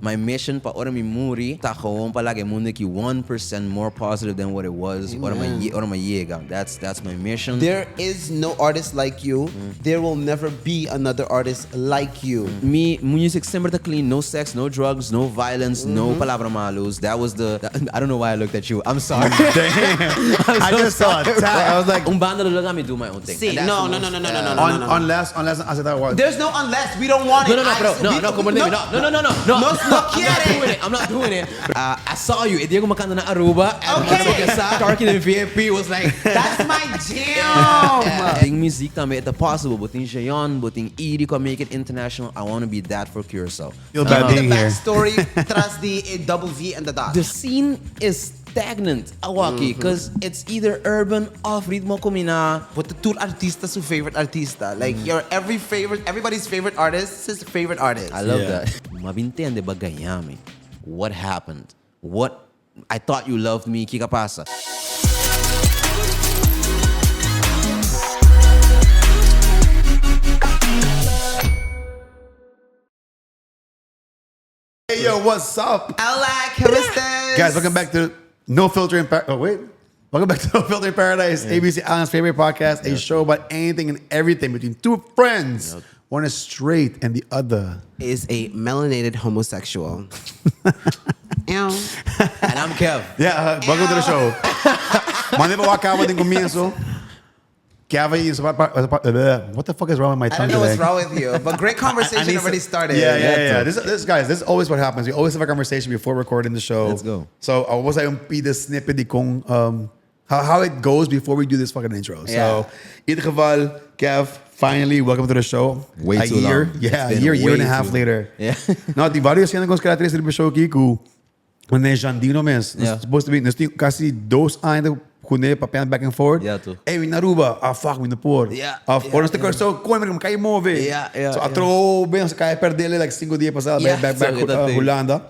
My mission pa ora mi muri ta gewoon palagi mundo ki 1% more positive than what it was ora ma yega. That's my mission. There is no artist like you. There will never be another artist like you. Me music sempre ta clean, no sex, no drugs, no violence, no palabra malos. That was I don't know why I looked at you. I'm sorry. Damn. I just saw it. I was like, banda let me do my own thing. See, no. unless I said that word. There's no unless. We don't want it. No, come on, I'm not doing it. I saw you. Hindi ako makanta na Aruba. Okay. Tarkin and VIP was like, That's my jam. Ting music tama ito possible. Buting Jayon, buting Edie ko make it international. I want to be that for Curaçao. Feel bad being The here. backstory tras the double V and the dot. The scene is stagnant, awaki, because it's either urban or ritmo kumina. But the two artistas su favorite artista. Like everybody's favorite artist is his favorite artist. I love that. Mabintende ba ganyami? What happened? What? I thought you loved me. Kika pasa? Hey, yo, what's up? I like Kevv. Guys, welcome back to No Filter in Paradise. Oh, wait. Welcome back to No Filter in Paradise, ABC Island's favorite podcast, a show about anything and everything between two friends. One is straight and the other Is a melanated homosexual. Ew. And I'm Kev. Yeah, welcome to the show. Mande pa wakama din comienzo. What the fuck is wrong with my I tongue don't know what's today? wrong with you, but great conversation already started. Yeah. This guys, this is always what happens. We always have a conversation before recording the show. Let's go. So I was like, be the snippet di kung how it goes before we do this fucking intro. So, in ieder geval, Kev, finally, welcome to the show. Way too long. Yeah, a It's year been and a way half too later. Yeah. No, die varios que nos caracterizan do show aqui, quando é Jandino mesmo. Yeah. Supposed to be, nós tínhamos quase 2 anos com ele papel back and forth. Yeah, too. Hey, na Aruba, fuck, me na por. Yeah, Or nós temos so, como me cai move. Yeah. So, atro, bem, se cai perder ele like 5 dias passados, back Holanda.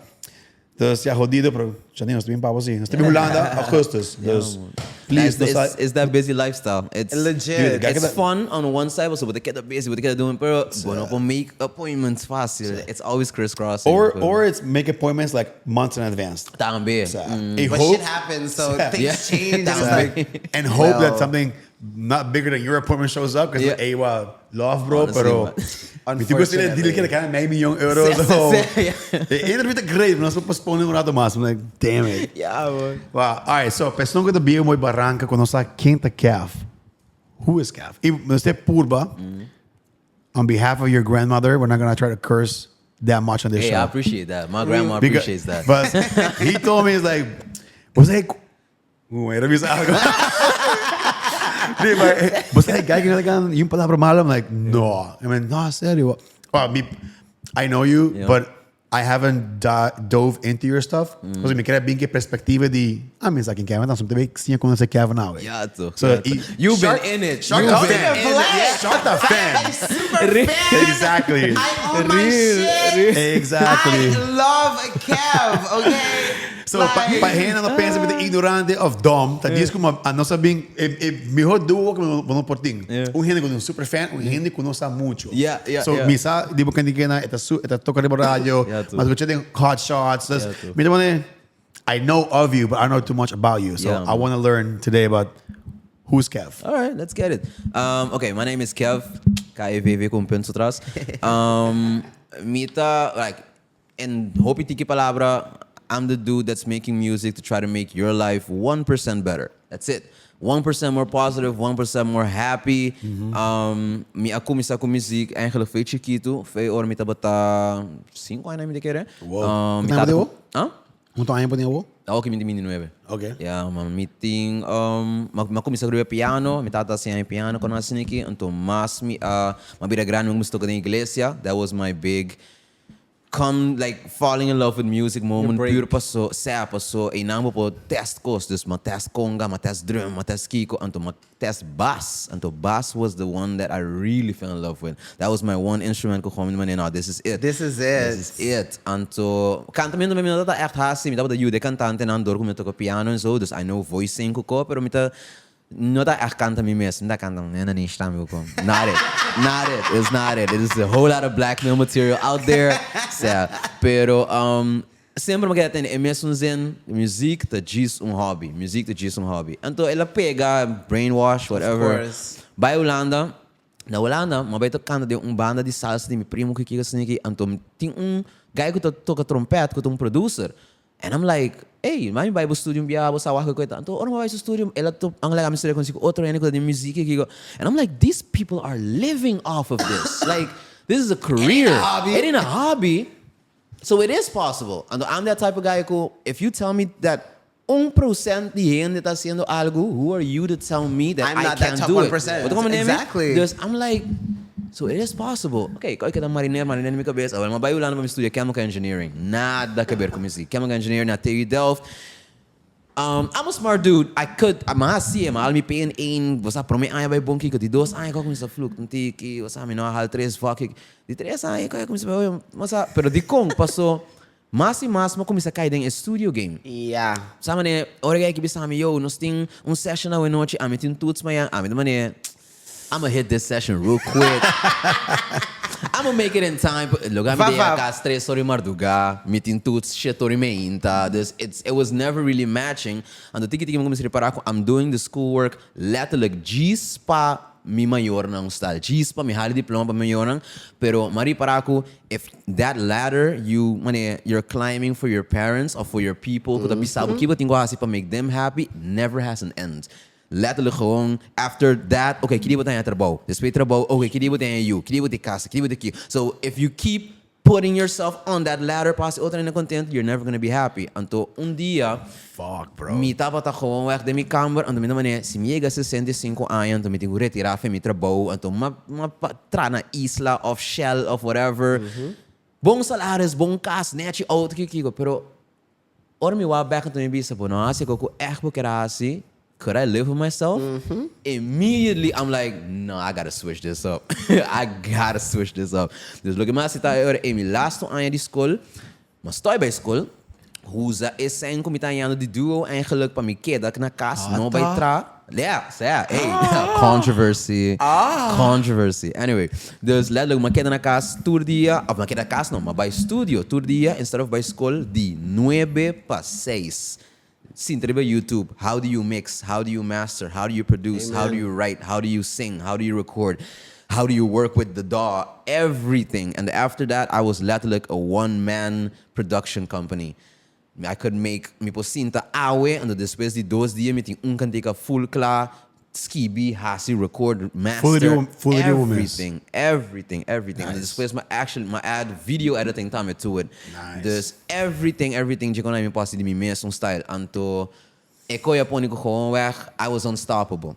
Dus ja, jodido, pero Janine, nós temos papo assim. Nós temos Holanda, Augustus. Dus, please, It's that busy lifestyle. It's Legit. It's fun on one side, but they get busy, what they get doing, pero bueno, for make appointments fácil. It's always crisscrossing. or it's make appointments like months in advance. También. But shit happens, so things change. And it's like, And hope that something not bigger than your appointment shows up. Because hey, wow, love bro, Honestly, pero tipo sila deal que kind of $9 million. So interview is great, but nós postponing um rato mais. I'm like, damn it. Yeah, boy. Wow. All right, so pensando que também moi barranca quando nós quem tá Kevv. Who is Kevv? E nós é purba. On behalf of your grandmother, we're not gonna try to curse that much on this Hey, show. I appreciate that. My grandma appreciates that. But he told me, he's like, was like, wait, let me say algo. Was like, guy, yung palabra malo? I'm like, no. I mean, no, serio. I know you, but I haven't dove into your stuff. Because me queria bem que perspectiva de, sa akin Kevin, so também tinha como ser Kevin now. Yeah, too. So You've been in it. Shut You've the been fan. in it. Shut the fan. I'm super fan. Exactly. I own my shit. Exactly. I love Kevv, okay? So, pahina no pensa with the ignorante of dumb, that diz como a nossa bem, melhor duo que não porting. Gente com super fan, gente que não sabe muito. Yeah. So, misa, di ba kandi kena, ita toca de radio, mas você tem hot shots. I know of you, but I don't know too much about you. So, I want to learn today about who's Kevv. All right, let's get it. Okay, my name is Kevv. Kevv com penso atrás. Mita, like, in hopi tiki palabra, I'm the dude that's making music to try to make your life 1% better. That's it. 1% more positive, 1% more happy. Mi ako misa ko music, eigenlijk fei chiquito, fei or mita bata 5 anos me querer. Wow. Quanto Hã? Quanto tempo tem o? Okay, minti 9. Okay. Yeah, meeting makumisa ko piano, mitata siya piano kono siniki, anto mas mabira grande gusto ko na iglesia. That was my big falling in love with music moment. Pure paso, saya paso, inamo po test course, dus ma test conga, ma test drum, ma test kiko, anto ma test bass. Anto bass was the one that I really fell in love with. That was my one instrument ko kami man, no, this is it. This is it. Anto, kanta minto minto echt hasi, mita ba da jude cantante nan dor ko mito ko piano and so, dus I know voicing ko, pero mita não tá a canta mim mesmo, não tá cantando, nem nem está meu com. Not it. Not it. It's not it. It is a whole lot of blackmail material out there. Pero sempre me queda ter mesmo zen music tá diz hobby. Music tá diz hobby. Então ela pega brainwash whatever. Vai Holanda. Na Holanda, mas vai tocando de banda de salsa de meu primo que kika sniki. Então tem guy que toca trompete, que é producer. And I'm like, hey, mami vai pro studio biya, você sabe que então, ora vai pro studio, ela to ang legal mistério consigo outro ano de música que and I'm like, these people are living off of this. Like, this is a career. It ain't a hobby. So it is possible. And I'm that type of guy who, if you tell me that 1% de gente está haciendo algo, who are you to tell me that I can't do it? Exactly. I'm like, so it is possible. Okay, kau kita mariner na minha cabeça. Agora, mas vai lá no estúdio chemical engineering. Nada a ver com isso. Chemical engineering na TU Delft. I'm a smart dude. I could, mas me pay in, você promete ai vai bom que de dois, ai kau começa fluke, não tem que, você me não hal três fuck, de três ai kau começa, mas pero de com passou mas e mas, começa a cair em studio game. Yeah. Sabe né? Ora que bisa me yo, nós tem session na noite, a me tem tudo manhã, a me mané. I'm gonna hit this session real quick. I'm gonna make it in time. Look, I'm there às 3 horas marduga, meeting tuts, shit ori meinta. It was never really matching. And the tiki mo comecei a reparar com I'm doing the schoolwork, letterlijk G's pa mi maior nang style. G's pa mi hali diploma pa maior nang. Pero mari paraku, if that ladder you're climbing for your parents or for your people, kuta bisabo kiba tingo hasi pa make them happy, never has an end. Letterlijk gewoon, after that, okay, kini tayo trabaho. Después trabaho, okay, kini tayo you, kini tayo casa, kini tayo. So if you keep putting yourself on that ladder, pasi otra na content, you're never gonna be happy. Anto, dia, fuck, bro. Mi tapa ta gewoon weg de mi kamer, anto mi naman si mi llega 65 anos, anto mi tingo retirar fe mi trabaho, anto tra na isla of shell of whatever. Bong salaris, bong kas, net je auto kiko, pero ora mi wa back anto mi bisa po, no, asi ko echt po kerasi. Could I live with myself? Immediately, I'm like, no, I gotta switch this up. I gotta switch this up. Dus look at my situatie. In mijn laatste jaar die school, maar stoi bij school, hoe ze is zijn committeerde die duo eigenlijk para mijn kind dat ik naar kas no bij tra. Ja, hey, controversy. Anyway, dus letterlijk mijn kind naar kas tour dia, of mijn kind naar kas no, maar bij studio tour dia instead of bij school die 9 pa 6. Sim, treba YouTube. How do you mix? How do you master? How do you produce? How do you write? How do you sing? How do you record? How do you work with the DAW? Everything. And after that, I was literally a one-man production company. I could make mi posinta awe and después de 2 dias me tinha cantica full class, skibi, hasi, record, master, everything. Nice. And después my add video editing time to it. Nice. Dus everything de kon mi passi de mi mesmo style. Anto eko japonico gewoon weg. I was unstoppable.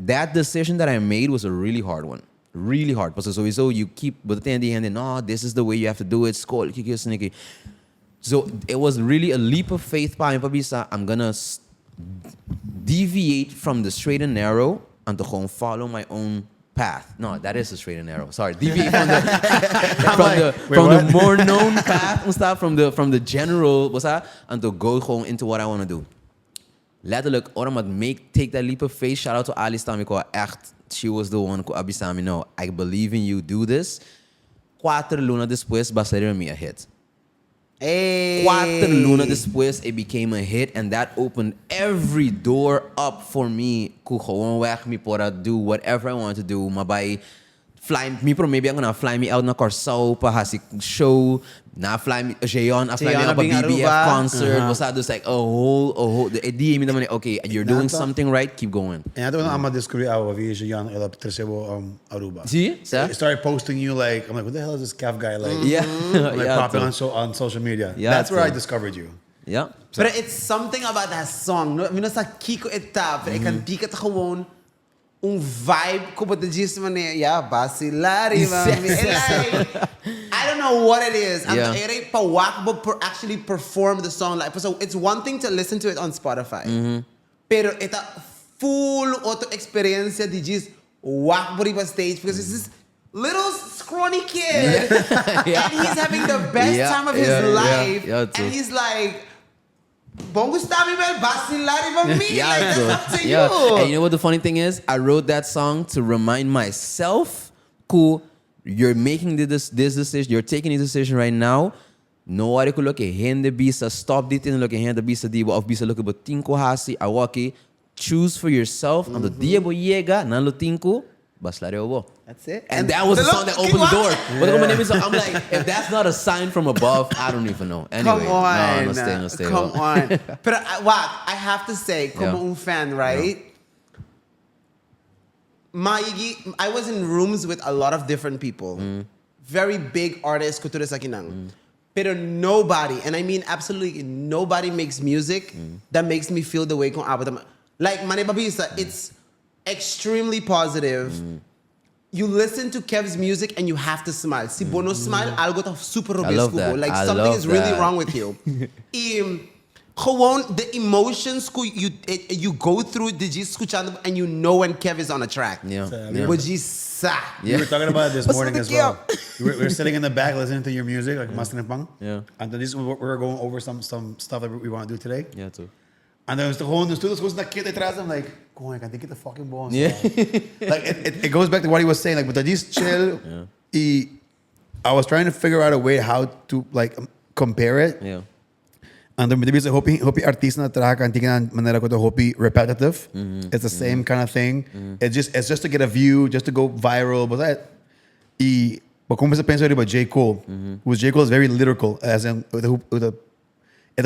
That decision that I made was a really hard one. Really hard. Because sowieso you keep but at the end, no, this is the way you have to do it. School, kiki. So it was really a leap of faith pa mi pabisa. I'm gonna deviate from the straight and narrow and to gewoon follow my own path. No, that is the straight and narrow. Sorry, deviate from the more known path and stuff from the general, what's that? And to go gewoon into what I want to do. Letterlijk, take that leap of faith. Shout out to Alice Tamiko. Echt, she was the one who abisami. No, I believe in you. Do this. 4 luna después, basaria me a hit. Hey. 4 luna después, it became a hit, and that opened every door up for me. Ku gewoon weg me para do whatever I want to do. Mabay fly me, maybe I'm gonna fly me out na Curaçao pa hasi show. Na fly me, Jeon, fly me up a BBF concert. Basta just like a whole. The idea me naman, okay, you're doing something right, keep going. And I don't know, I'm gonna descobrir a Jeon ela tercebo Aruba. See? I started posting you like, I'm like, what the hell is this Kevv guy like? Yeah. I'm like popping on social media. Yeah, that's where I discovered you. Yeah. But it's something about that song. No, minus sa Kiko etap, ik kan die het gewoon vibe ko but the gist man basilari mami. Like, I don't know what it is. Actually perform the song like so. It's one thing to listen to it on Spotify, pero ita full auto experience the gist wak body stage because it's this little scrawny kid and he's having the best time of his life and he's like Bom Gustavo will vacilare from me. Yeah, like, that's so, up to yeah. you. And you know what the funny thing is? I wrote that song to remind myself, cool, you're making this decision, you're taking this decision right now. No hora que look at hende bisa, stop dit in look at hende bisa di of bisa look at tinko hasi, awaki. Choose for yourself. And the dia bo yega, nan lo tinko, baslare obo. That's it. And that was the song that opened the door. But my name is, I'm like, if that's not a sign from above, I don't even know. Anyway, Come on. no, stay. Come on. But I have to say, como un fan, right? Maigi, I was in rooms with a lot of different people. Very big artists, cultura sa kinang. Pero nobody, and I mean absolutely nobody makes music that makes me feel the way kung abot. Like, Mane Babisa, it's extremely positive. You listen to Kev's music and you have to smile. Si Bono smile, algo ta super love that. Like I something love is really that. wrong with you. Gewoon, the emotions you go through, escuchando, and you know when Kev is on a track. Yeah. But you sa. We were talking about it this What's morning with as the well. We were sitting in the back listening to your music, like Mas Pang. Yeah. And then we were going over some stuff that we want to do today. Yeah, too. And then gewoon de studios goes nakita atrás. I'm like, I can't get the fucking bones. Yeah. Like it goes back to what he was saying. Like, but just chill. I was trying to figure out a way how to like compare it. Yeah. And then maybe hopi artista na track and tingnan manera ko to hopi repetitive. It's the same kind of thing. It's just to get a view, just to go viral. But that, but kung sa penso about J. Cole, who's J. Cole is very lyrical, as in with a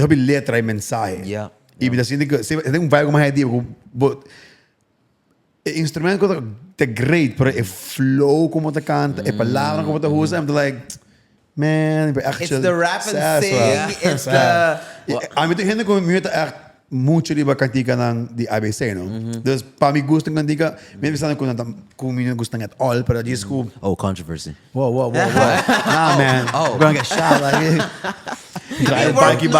hopi letra y mensaje. Yeah. Y das hindi ko, tem um vibe mais idea, but instrumento ko te great, pero flow como te canta, palavra como te usa, I'm like, man, It's the rap and sing. It's the... A mí gente como me echt mucho liba cantica ng di ABC, no? Dus pa mi gusto ng cantica, may bisa kung mi gusto ng at all, pero just ko, Oh, controversy. whoa. Nah, man, we're gonna get shot. Like,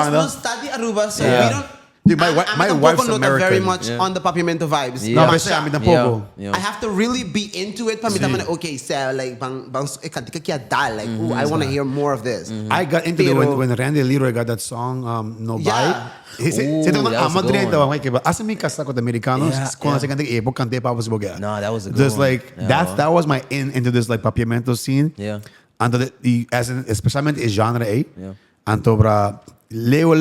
Nos study Aruba, so we don't... Dude, my wife's not American. very much on the Papiamento vibes. Yeah. No, basta amin tampoco. Yeah. I have to really be into it. Pamita man, okay, so like, kantika kya dal. Like, ooh, I want to hear more of this. I got into it Pero- when Randy Leroy got that song, No Yeah. Bite. He said, Ooh, that was a good Madrid one. daw, like, asa mi kasa ko Americanos, Yeah, kung sa kantik epok, kante pa was boga. No, that was a good Just one. like, Yeah. that was my into this like papiamento scene. Yeah. Anto especialmente is genre A. Yeah. Anto bra, leo,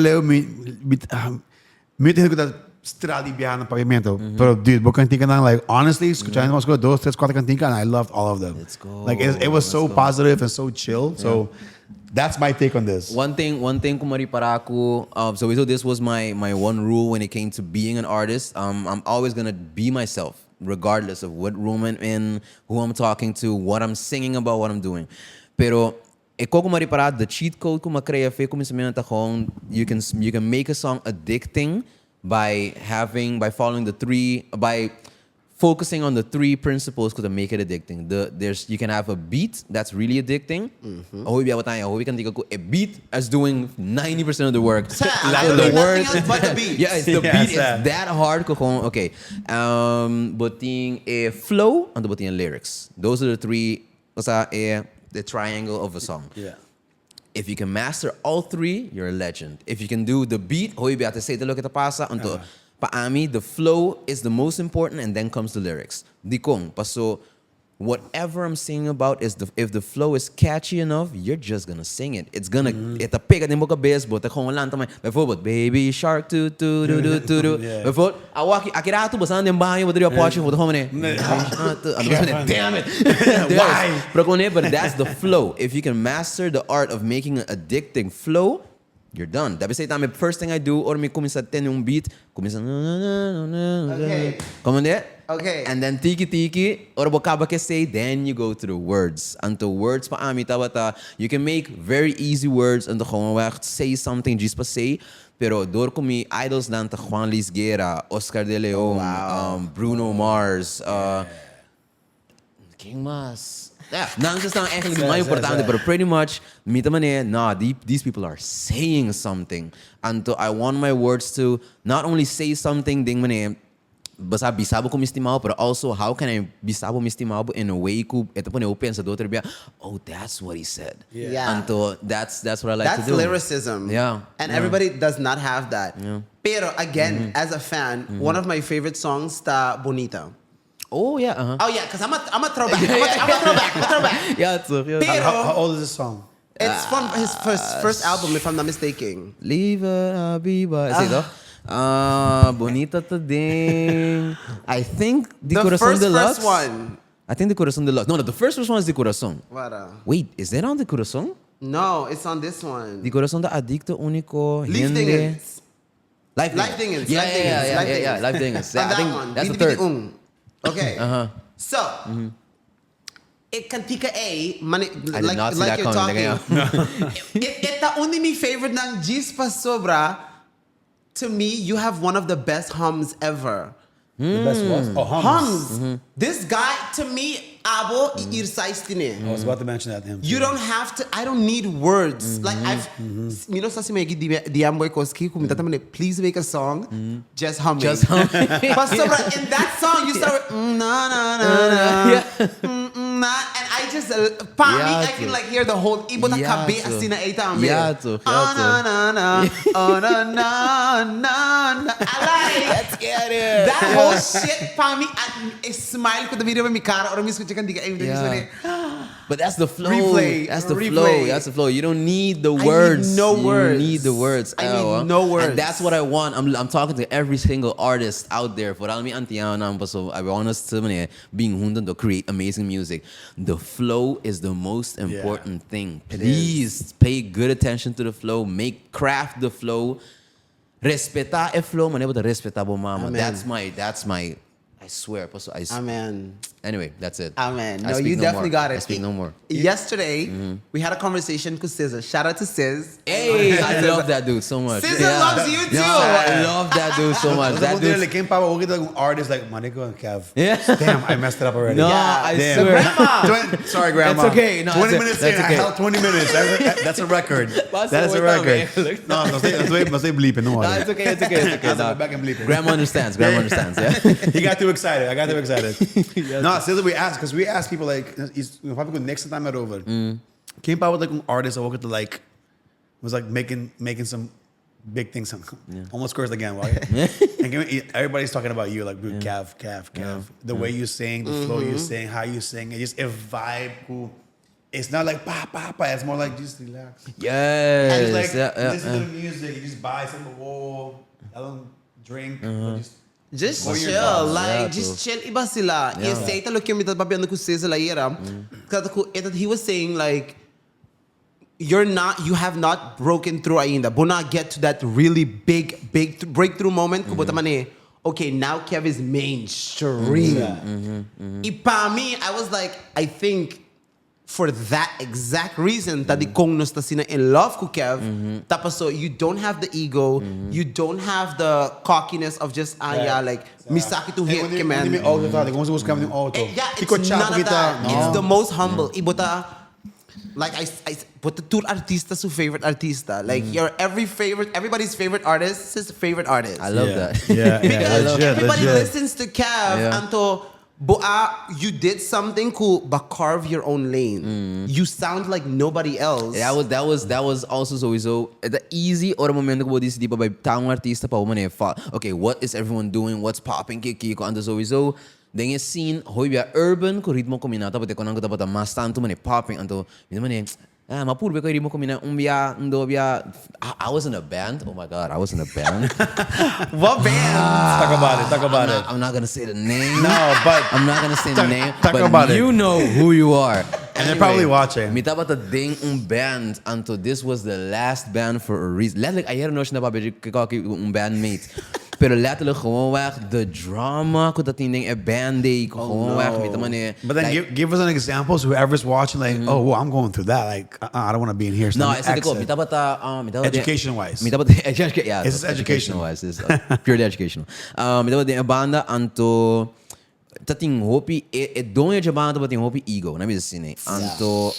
mi te ko strali biyahan ng papiamento. Pero dude, bo kantika nang like, honestly, escuchando mas ko, 2, 3, 4 kantika, and I loved all of them. Let's go. Like, it was so positive and so chill. So, that's my take on this. One thing kumari para ako, so this was my one rule when it came to being an artist. I'm always gonna be myself, regardless of what room I'm in, who I'm talking to, what I'm singing about, what I'm doing. Pero eko kumari para the cheat code ko makreya fe kumisamenta kong you can make a song addicting by following by focusing on the 3 principles to make it addicting. You can have a beat that's really addicting. A beat is doing 90% of the work. The words, but the beat. Yeah, it's the beat. It's that hard. Okay. Buting a flow and buting lyrics. Those are the 3. The triangle of a song. Yeah. If you can master all 3, you're a legend. If you can do the beat, paami, the flow is the most important, and then comes the lyrics. Dikong, paso, whatever I'm singing about if the flow is catchy enough, you're just gonna sing it. It's gonna ita pega din mo ka bes, but kung wala tamay. Before baby shark do. Before awaki akirato basan din bahay mo diri approach mo homene. Damn it. Why? But that's the flow. If you can master the art of making an addicting flow, you're done. Dabi say time first thing I do or may kumisa ten yung beat, kumisa Okay. Come on there. Okay. And then tiki or bokaba ke say, then you go through words. Unto words pa ami tabata, you can make very easy words and the say something just pa say. Pero door ko mi idols dan ta Juan Luis Guerra, Oscar De Leon, Bruno Mars, King Mas. Yeah, nang just ang actually mga importante, but pretty much, mita man these people are saying something. And I want my words to not only say something, ding man basta bisabo ko mistimao, but also how can I bisabo mistimao in a way ko ito po na pensa do outro biya, oh, that's what he said. Yeah. Anto that's what I like to That's do. lyricism. Yeah. And everybody does not have that. Yeah. Pero again, as a fan, one of my favorite songs ta Bonita. Oh yeah, uh-huh. Oh yeah, because I'm a throwback. I'm a throwback. Yeah, it's yeah. Pero- How old is this song? It's from his first album, if I'm not mistaken. Leave it be but is it Bonita to ding. I think the Corazon first Deluxe. one. I think the Corazon Deluxe. No, the first one is the Corazon. What? Wait, is that on the Corazon? No, it's on this one. The Corazon da Adicto Único. Leaf Hindi. Dingens. Life Life Dingens. Yeah, Life yeah, Dingens, yeah, Life yeah, yeah. Dingens. Life Dingens. On I that think one. that's the Bidi third. Bidi Okay. Uh-huh. So, it kantika A, I did like not see that you're coming. talking. Ita only my favorite ng G's pa sobra. To me, you have one of the best hums ever. The best was? Oh, Hums. This guy, to me, abo iirsais tine. I was about to mention that to him. You don't have to. I don't need words. Like I've, you know, sa si Maggie Diamboy Koski, kung please make a song, just humming. Just humming. But sobra, in that song, you start with na na na na, na, and I just, pa me, I can like hear the whole ibo ta kabe asina eita ambe. Oh na na na, oh na na na na. I like. Let's get it. That whole shit, pa me, I smile ko the video mi cara or mis ko chikan di ka But that's the flow. Replay, That's the replay. flow. That's the flow. You don't need the need words. no words. You need the words. I need no words. And that's what I want. I'm talking to every single artist out there. For all me so I want us to being hundan to create amazing music. The flow is the most important thing. Please pay good attention to the flow. Craft the flow. Respeta el flow. Manebo to respeta bo mama. Amen. That's my. I swear. Amen. Anyway, that's it. Amen. I No, speak you definitely more. got it. I speak no more. Yesterday, we had a conversation with SZA. Shout out to Sis. Hey, I love that dude so much. SZA loves you too. Yeah, I love that dude so much. That dude. Like, came power like an artist like Manico and Kev. Yeah. Damn, I messed it up already. No, Yeah. I Damn. swear. Grandma. Sorry, Grandma. That's okay. No, 20 that's minutes that's in, okay. I held 20 minutes. That's a record. Pasa That is a mo ito, record. man. No say bleeping. No No, worry. it's okay. It's okay. It's okay. I'll No. go back and bleep it. Grandma understands. Grandma understands. Yeah. He got too excited. I got too excited. No, since we asked, because we asked people like, probably next time over. Came out with like an artist I woke up to like, was like making some big things. Almost cursed again, right? And everybody's talking about you, like dude, Kev. The way you sing, the flow you sing, how you sing, it just a vibe. Cool. It's not like pa pa pa. It's more like just relax. And Yes. it's like Yeah, listen to the music. You just buy some whoa. I don't drink. But Just Go your chill. thoughts. Like, Yeah, just chill. Iba sila. Yeah. Yes, ita lo kami tapabian ko SZA la ira. He was saying like, you have not broken through ainda. Bona get to that really big breakthrough moment. Kubota man okay, now Kev is mainstream. Ipa me, I was like, I think for that exact reason, that the kong nos ta sina in love ko Kev. Tapos so you don't have the ego, you don't have the cockiness of just like misaki to hit ke man. Hindi may auto tayo. Kung gusto mo yung auto. Yeah, it's Ikaw, none of kita. that. No. It's the most humble. Ibota, like I but the tour artista su favorite artista. Like everybody's favorite artist is his favorite artist. I love that. Yeah, Because everybody legit. listens to Kev Yeah. and to you did something cool, but carve your own lane. You sound like nobody else. That was also sowieso the easy or momento ko dito di ba by taong artista pa umane okay, what is everyone doing, what's popping kiki ko ando sowieso then yung scene hoy biya urban ko ritmo ko minata pati ko nang dapat mas tanto man popping anto minamane mapurbe ko ritmo ko mina umbia ndo biya I was in a band. Oh my god, I was in a band. What band? Talk about it. I'm not gonna say the name. No, but I'm not gonna say the name. talk But about it. you know who you are. And they're probably watching. Mita ba ta ding band until this was the last band for a reason. Letterlijk, I no na babi kaki bandmate. Pero letterlijk gewoon weg the drama ko tatinding a band day ko gewoon weg mita man eh. But then like, give us an example so whoever's watching, like, oh, well, I'm going through that. Like, I don't want to be in here. So no, let me it's ko exit. mita ba ta Education-wise. Mita ba ta yeah, This is educational. wise. This is purely educational. Mita ba din a banda anto tating hopi don't je banda ba ting hopi ego na mi sine anto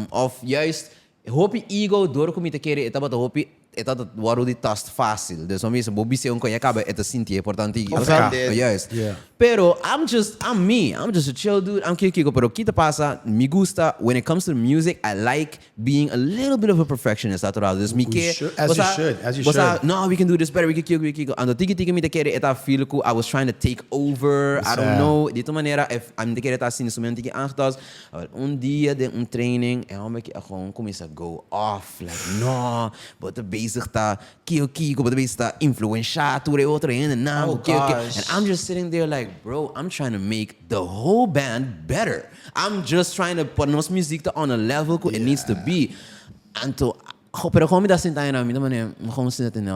of juist hopi ego door ko mita kere etaba ta hopi ito waro di tast fácil. Dus minsan bobisi ang kaya kaba ito sinti importante. Offended. Yes. Yeah. Pero I'm me. I'm just a chill dude. I'm kiko. Pero kita pasa, me gusta. When it comes to music, I like being a little bit of a perfectionist. As you should. No, we can do this better. We can kiko. Ando tiki mi te kere eta feel ko. I was trying to take over. I don't know. Dito manera, if I'm te kere ta sinisumen tiki angtas. Dia de training. En dan ik gewoon comienza go off. Like, no. But the basic ta kiko. But the basic ta influenciature otro en na. And I'm just sitting there like, bro, I'm trying to make the whole band better. I'm just trying to put nos music on a level it needs to be. Anto, pero kung mi dasin tayo na, mi naman kung sinatin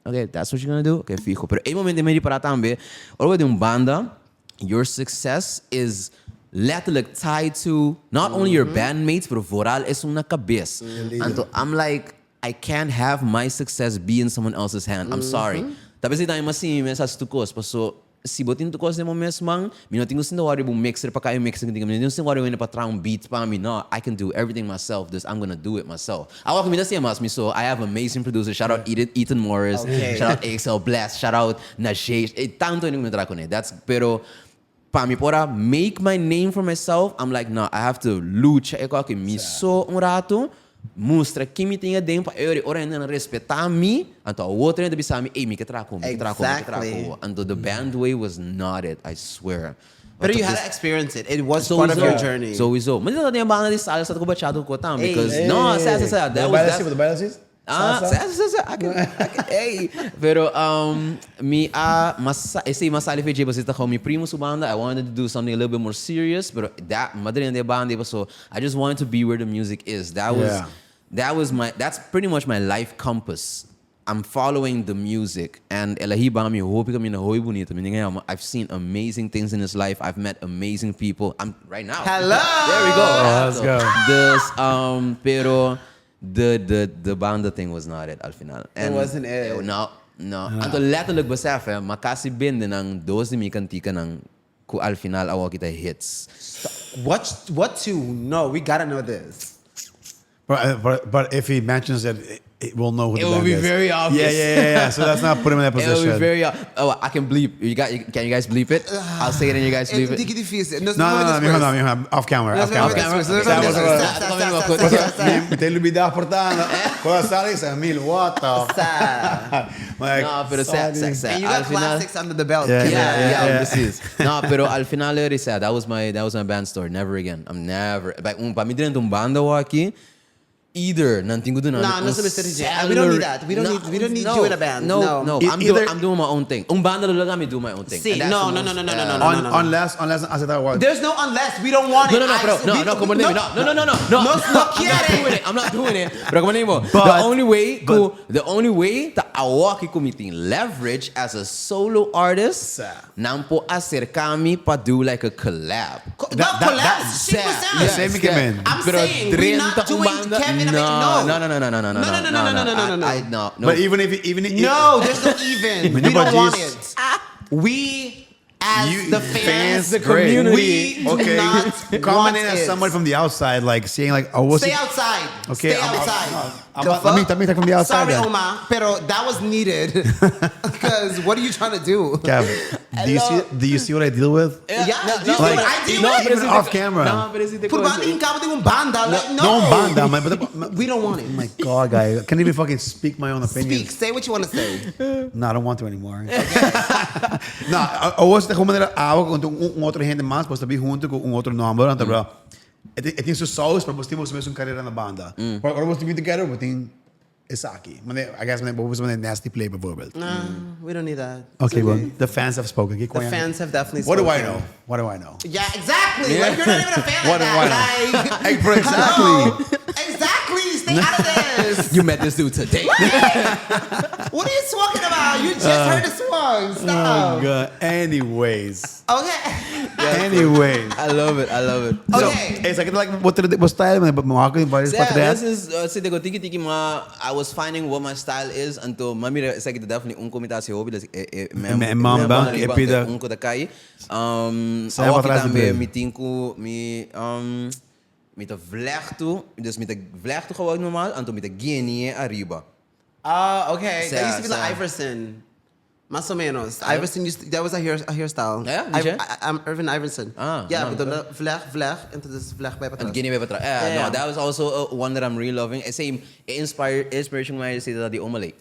okay, that's what you're gonna do. Okay, fijo. Pero yung momento may para tambe, already yung banda, your success is letterlijk tied to not only your bandmates, pero vooral is una cabeça. Anto, I'm like, I can't have my success be in someone else's hand. I'm sorry. Tapos tayo masimi sa tukos, paso si botin tukos mo mesmang, minoting gusto na wari bung mixer pa kayo mixer hindi kami gusto wari na patrang beat pa mi. No, I can do everything myself. This I'm gonna do it myself. Ako kami na siya mas mi, so I have amazing producers. Shout out Ethan Morris. Okay. Shout out AXL Blast. Shout out Najee. Tanto yung natra ko ne. That's pero pa mi pora make my name for myself. I'm like, no, I have to lucha eko aki mi so un rato. Mostra que me tenha tempo ora ainda respeitar me então o outro ainda bisa me ei me que traco and the band way was not it, I swear. But you had to experience it. It was part of your journey. So mas não tem banda de salsa que eu bachado com tam because no that was hey, pero esse masali fez você tá com meu primo subanda. I wanted to do something a little bit more serious, but that madrinha de banda, so I just wanted to be where the music is. That's pretty much my life compass. I'm following the music, and I've seen amazing things in his life. I've met amazing people. I'm right now. Hello. There we go. Let's go. Pero the banda thing was not it al final. It wasn't it. No. Anto letterlijk besef makasibin din ng 12 mi kantika ng ku al final awa kita hits. What to know? We gotta know this. But if he mentions it, we'll know who the It will band be is. very obvious. Yeah. So let's not put him in that It position. will be very I can bleep. Can you guys bleep it? I'll say it and you guys bleep it. No, off camera. Mi te lumidad portando. Cosa sale sa mil, what the fuck? No, pero sad. And you got classics under the belt. Yeah, precis. No, pero al final eu already said that was my band story. Never again. I'm never. Pa mi din tong banda aqui. Either nanting ko No, Mr. DJ. We don't need that. We don't need you in a band. No. I'm doing my own thing. Banda lang I do my own thing. See, no. Unless I said that word. There's no unless. We don't want it. No. I'm not doing it. Pero como name mo, the only way that awaki committing leverage as a solo artist, nampo acercami pa do like a collab. Collab. I'm saying we're not doing Kevv. No. But even if no, there's no even. We don't want it. We as the fans, the community. We do not coming in want as it. someone from the outside, like saying like, oh, what's Stay it? outside. Okay, Stay outside. Let me take from the outside. Sorry, then. Oma, pero that was needed. Because what are you trying to do? Kevv, do you see what I deal with? Yeah, do you see what I do? Even off camera. Purbanti yung kamo yung banda. Like, no. Banda, but We don't want it. oh my God, guy, I can't even fucking speak my own opinion. Speak. Say what you want to say. No, I don't want to anymore. No, eu gosto de como maneira água com outro gente mais, posso vir junto com outro número, então, bro. Tem sucesso para você ter uma carreira na banda. Agora você vir together, você tem essa aqui. I guess você vai nasty play bijvoorbeeld. No, we don't need that. Okay, well, the fans have spoken. The fans have definitely What spoken. do I know? Yeah, exactly. Like, you're not even a fan What of do I that. know? Like, Exactly. Exactly. Stay out of this. You met this dude today. What are you talking about? You just heard the song. Stop. Oh, God. Anyways. Okay. Anyways. I love it. Okay. So, it's like, what style, mga various This is tiki I was finding what my style is until mamira sa kita definitely komita si hobby Mamba, unko da kai awaki tambe meeting ko met de vlecht toe. Dus met de vlecht toe gewoon normaal. En toen met de guinea arriba. Okay. That used to be the Iverson. Más o menos. Iverson that was a hairstyle. Yeah? I'm Irvin Iverson. No, but the vleg, and to this vleg bij And guinea bij Yeah. No, that was also one that I'm really loving. Same inspiration when I say that the Omale.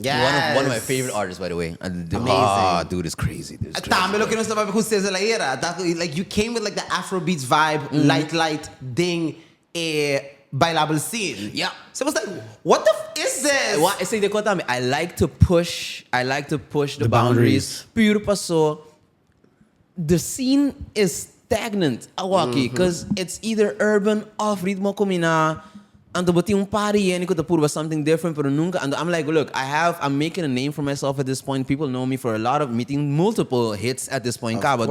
Yes. One of my favorite artists, by the way. Amazing. Dude, it's crazy. Dude, it's Tamelo crazy. que não estava com vocês lá era. Like you came with like the Afrobeats vibe, light ding, bailable scene. Yeah. So it was like, what the is this? I say the kota, I like to push the boundaries. Pure paso. The scene is stagnant, awaki, because it's either urban or ritmo kumina. And the bati party and could put something different, but nunca. And I'm like, look, I'm making a name for myself at this point. People know me for a lot of meeting multiple hits at this point. But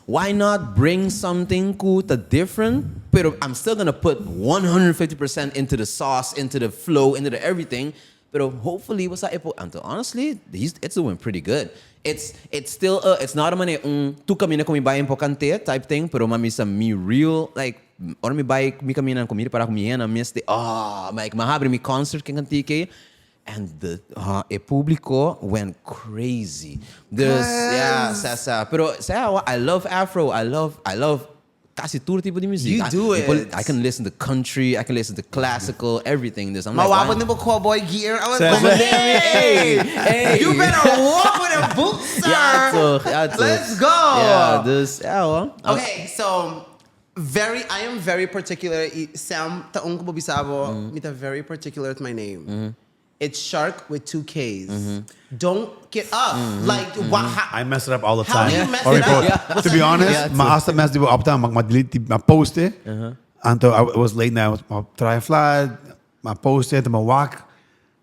why not bring something cool to different? But I'm still gonna put 150% into the sauce, into the flow, into the everything. But hopefully, what's that? And honestly, it's doing pretty good. It's still it's not a money tu camina com buy importante type thing, pero mami some me real like or me buy mi camina comida para comer na meste like mahabre mi concert que cantike and the público went crazy. Pero I love Afro. I love casi todo tipo de music. You do it. I can listen to country. I can listen to classical. Everything. This. I'm My like, wapa nimble cowboy gear. I was hey. You better walk with a boot, sir. Yeah, Let's go. Yeah, this. Yeah, Okay, so I am very particular. Sam taong ko bisabo. Mita very particular with my name. It's Shark with 2 Ks. Don't get up. Like, I mess it up all the How time. do you mess it up? To be honest, maasta mess die we optaan, mag delete my post it. Until I was late now, my try fly, my post it, my walk,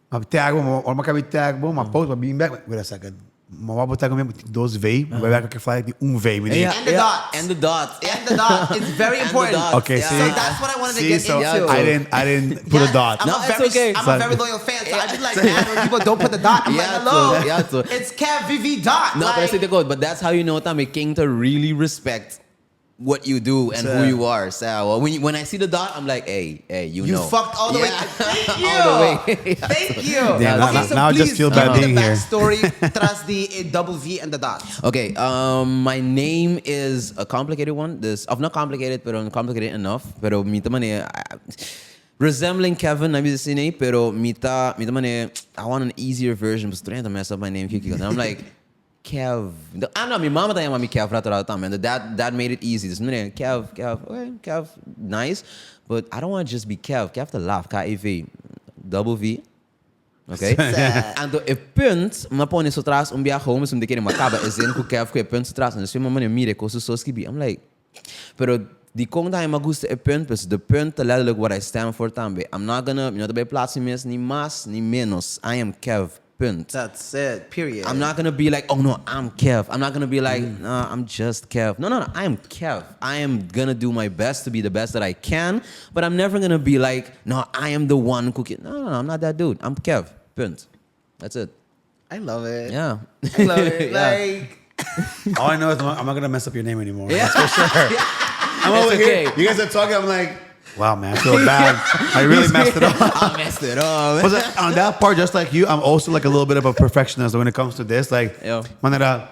my tag, or my tag, my post, my being back. Wait a second. My wabo tag me met 2 V, maar wij werken fly die 1 V. And the dot. And the dot. And the dot. It's very important. Okay, Yeah. see. So that's what I wanted to get so into. I didn't put a dot. I'm a very loyal fan, so I'd be like, man, when people don't put the dot, I'm like, hello. It's Kevv dot. No, like, but I say the code. But that's how you know Tame King to really respect what you do and who you are. So when I see the dot, I'm like, hey, you know. You fucked all the way. Thank you. All the way. Thank you. Damn, now I just feel bad being the here. backstory tras the double V and the dot. Okay, my name is a complicated one. Not complicated, but complicated enough. Pero mita mane resembling Kevin, I'm saying, pero mita mane I want an easier version. But trying to mess up my name, and I'm like. Kevv. I know, my mama tayo mami Kevv and the dad made it easy. This minute, Kevv, okay, Kevv, nice, but I don't want to just be Kevv. Kevv to laugh, K-E-V, double V, okay? And the punt, ma pone so tras biya home, so de macaba, is in ku Kevv ku punt so tras, and so mama mire ko so skibi. I'm like, pero di kong tayo magusta punt, pero the punt to letterlijk what I stand for tambe. I'm not gonna, to be plaatsen mes ni mas ni menos. I am Kevv. That's it. Period. I'm not gonna be like, oh no, I'm Kevv. I'm not gonna be like, no, I'm just Kevv. No, I am Kevv. I am gonna do my best to be the best that I can, but I'm never gonna be like, no, I am the one cooking. No, I'm not that dude. I'm Kevv. Punt. That's it. I love it. Yeah. I love it. Yeah. Like, All I know is I'm not gonna mess up your name anymore. Yeah. That's for sure. I'm over okay. here. You guys are talking. I'm like, wow, man, I feel bad. I really messed it up. I messed it up. Was it, on that part, just like you, I'm also like a little bit of a perfectionist when it comes to this. Like, manera,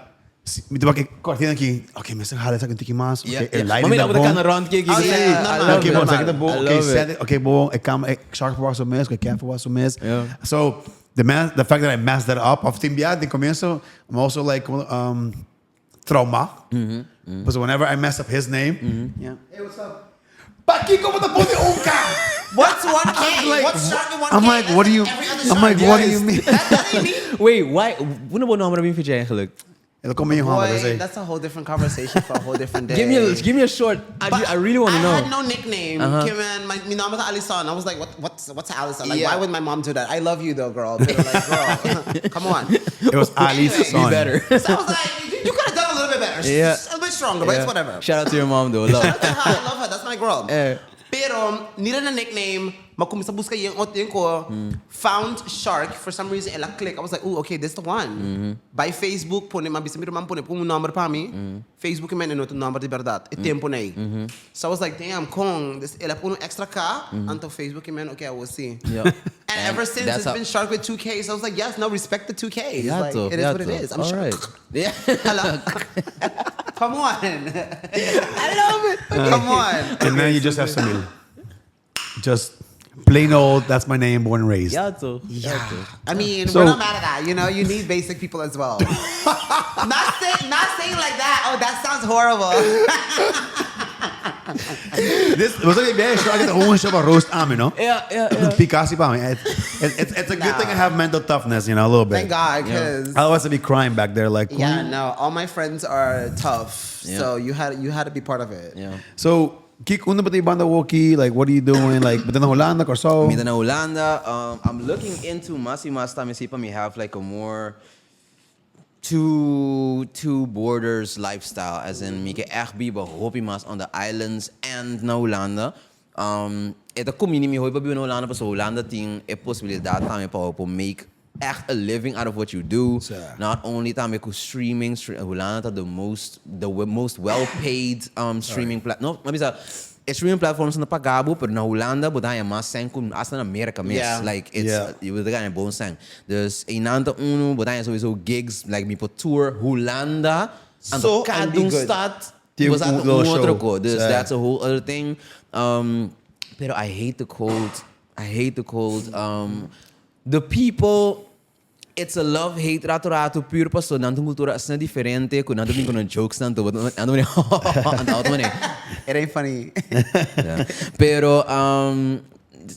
okay, Mr. Hales, I can take mas. Okay, lighting the boom. Okay, set it. Okay, boom. Shark was a mess. Okay, Kevv was a mess. So the fact that I messed that up, of Timbia, the comienzo, I'm also like trauma. Because whenever I mess up his name, hey, what's up? Pakiko, what the pone unka? what's 1K? What's Shark in 1K? I'm like, what do you? I'm like, what do you mean? That doesn't mean. Wait, why? Wouldn't know how many feature eigenlijk? Boy, that's a whole different conversation for a whole different day. Give me a short. I really want to know. I had no nickname. My name was Alison. I was like, what's Alison? Like, why would my mom do that? I love you though, girl. But like, girl, come on. It was Ali's son. Be better. So I was like, you could have done a little bit better. Yeah. A little bit stronger, but it's whatever. Shout out to your mom though. Love. Shout out to her. I love her. That's my girl. Pero Pero, nila na nickname, magkumisa busca yung ko, found Shark, for some reason, ela click. I was like, oh, okay, this is the one. By Facebook, po, mabisa mi naman po, kung number pa mi, Facebook yung ano, number de verdad, tempo na So I was like, damn, kung, this, ela po extra ka, until Facebook yung okay, I will see. Yep. And ever since, it's been Shark with 2K, so I was like, yes, no, respect the 2K. It's like, it is what it is. I'm sure. Right. Yeah. Hello. Come on. I love it. Come on. And then you just have Samil. Just plain old, that's my name, born and raised. Yato. Yeah. I mean, So- we're not mad at that. You know, you need basic people as well. not saying like that. Oh, that sounds horrible. This was like, yeah, sure, I get the whole show about roast army, no? Yeah. Pikasi pa, man. It's a good thing I have mental toughness, you know, a little bit. Thank God, because Otherwise, I'd be crying back there, like. yeah, no, all my friends are tough. Yeah. So you had to be part of it. Yeah. So, Kik, una ba tayo banda Woki? Like, what are you doing? Like, but then Holanda, Curaçao? Mida na Holanda. I'm looking into mas tamisipa. We have like a more two borders lifestyle, as in mike echt biba hopi mas on the islands and na Holanda. Ito kumini mi hoy pa biba na Holanda pa so Holanda ting e posibilidad tami pa po make echt a living out of what you do. Sir. Not only tami ko streaming Holanda the most well paid streaming streaming platforms na pagabo pero na Holanda budaya mas sang kung asa na Amerika mes Yeah. like it's Yeah. you will ganha bom sang. Dus inanta uno budaya sowieso gigs like me po tour Holanda and So, the and be kadung good. stad Tem was at little show. outro ko. Dus Yeah. that's a whole other thing. Pero I hate the cold. The people, it's a love-hate rato-rato pure pa so nandun kultura as na diferente kung nandun ko ng jokes nanto but nandun man It ain't funny. yeah. Pero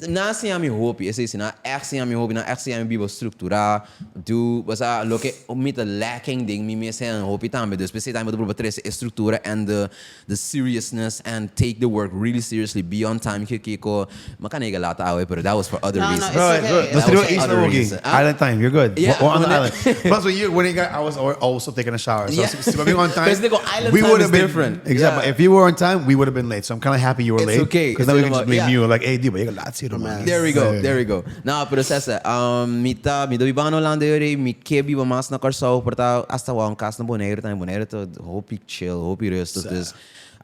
na siya mi hopi ese na echt siya mi hopi na echt siya mi bibo struktura do basta lo que mit the lacking ding mi siya hopi tambe dus basta tayo do tres estrutura and the seriousness and take the work really seriously be on time kiko makaniga lata awe pero that was for other No, no, reasons. it's Right, okay. good. It's Let's That do was it East other Woki. reason. Island time, you're good. Yeah, We're on the when island. Plus, when you got, I was also taking a shower. So, Yeah. so being on time, Because they go, island we time would is have been different. Exactly. Yeah. If you were on time, we would have been late. So I'm kind of happy you were It's late. okay. Because It's now we all can just about- blame yeah. you. Like, hey, dude, but you got lots here, man. There we go. No, pero sasa, mita bibano lang yore, mi kebi ba mas na Curaçao, porta hasta wa kas na Bonaire to hope chill, hope rest of this.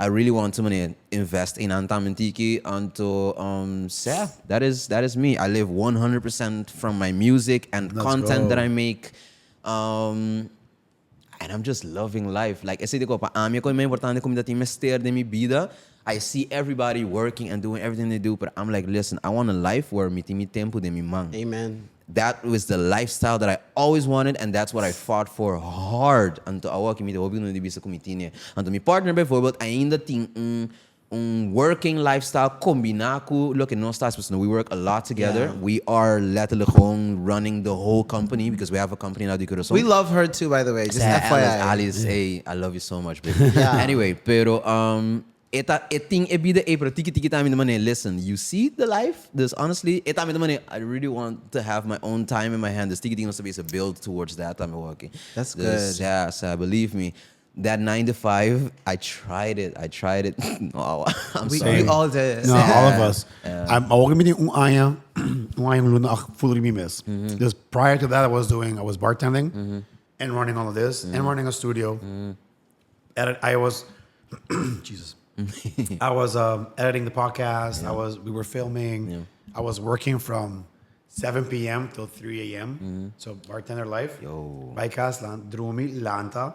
I really want to invest in Antamantiki until that is me. I live 100% from my music and Let's content go. that I make. And I'm just loving life. Like, esse ko pa ami ko may importante ko dati mester de mi vida. I see everybody working and doing everything they do, but I'm like, listen, I want a life where mi tempo de mi mang. Amen. That was the lifestyle that I always wanted, and that's what I fought for hard. Anto awa kimi de hobi no di bisa kumitine. Anto mi partner bijvoorbeeld ainda ting working lifestyle combinaku. Look, in no stars, we work a lot together. Yeah. We are letterlijk gewoon running the whole company because we have a company now. We love her too, by the way. Just FYI. Alice, hey, I love you so much, baby. Yeah. Anyway, pero eting ebida pero tiki time naman listen, you see the life? This honestly, time naman I really want to have my own time in my hand. This tiki is a build towards that time walking. That's This, good. Yeah, so believe me. That 9 to 5, I tried it. Oh, I'm We sorry. all did. No, all of us. I'm walking with ayang luna full miss. Because prior to that, I was bartending and running all of this and running a studio. I was, Jesus. I was editing the podcast. We were filming. Yeah. I was working from 7 p.m. till 3 a.m. So bartender life. Yo. Bycast, drumi, lanta,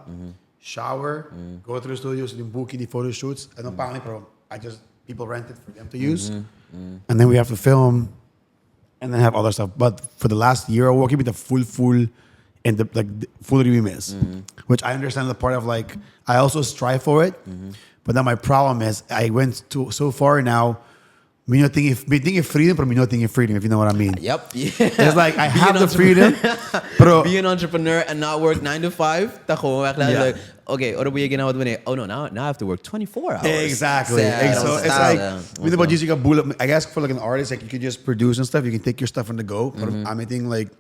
shower, go to the studios, book the photo shoots. I don't pay pero people rent it for them to use. And then we have to film and then have other stuff. But for the last year, I'm working with the full and the full remix, which I understand the part of like, I also strive for it. But then my problem is I went so far now. Me not thinking freedom, but me not thinking freedom, if you know what I mean. Yep. Yeah. It's like I Be have an the freedom, but be an entrepreneur and not work 9 to 5. Tako, Yeah. like, okay, ano ba yung ginawa mo? Oh no, now I have to work 24 hours. exactly. Sad. So it's like with about using a bullet. I guess for like an artist, like you can just produce and stuff. You can take your stuff on the go. But I'm thinking like,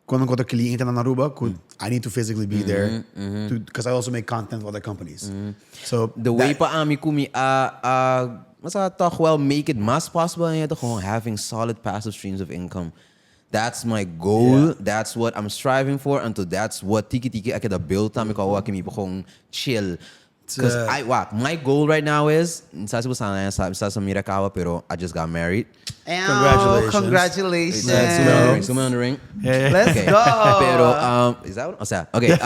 quando encontro cliente na Aruba, I need to physically be there because I also make content for other companies. So The way pa ami kumi mas toch wel make it mas possible en toch gewoon having solid passive streams of income. That's my goal. Yeah. That's what I'm striving for. And that's what tiki I could build time ko wa kimi gewoon chill. Because my goal right now is sa Mirakawa pero I just got married. Congratulations. Sumo on the ring. Let's go. Pero is that what? O sea, okay.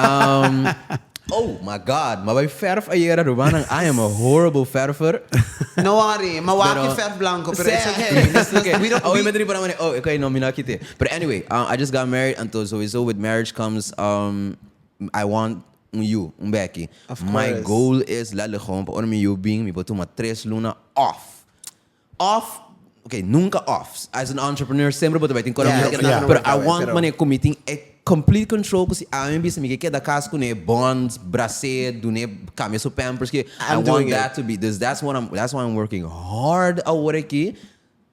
Oh my God, mabay verf ayera rubanang I am a horrible verfer. No worry, mawaki Pero- verf blanco, pero it's okay. We don't. Okay, no, minakite. But anyway, I just got married, and so with marriage comes, I want you, Becky. Of My course. goal is lalo gewoon pa ono mi you being mi botu matres luna off. Okay, nunca off. As an entrepreneur, sempre botu baiting kora Yeah, mo. it's not gonna Pero work I that way, want pero- mane committing complete control kasi amin bisa mi kaya da kas ko ne bonds, brase, dune kami so pampers ki. I I'm want doing that it. to be this. That's why I'm working hard awureki.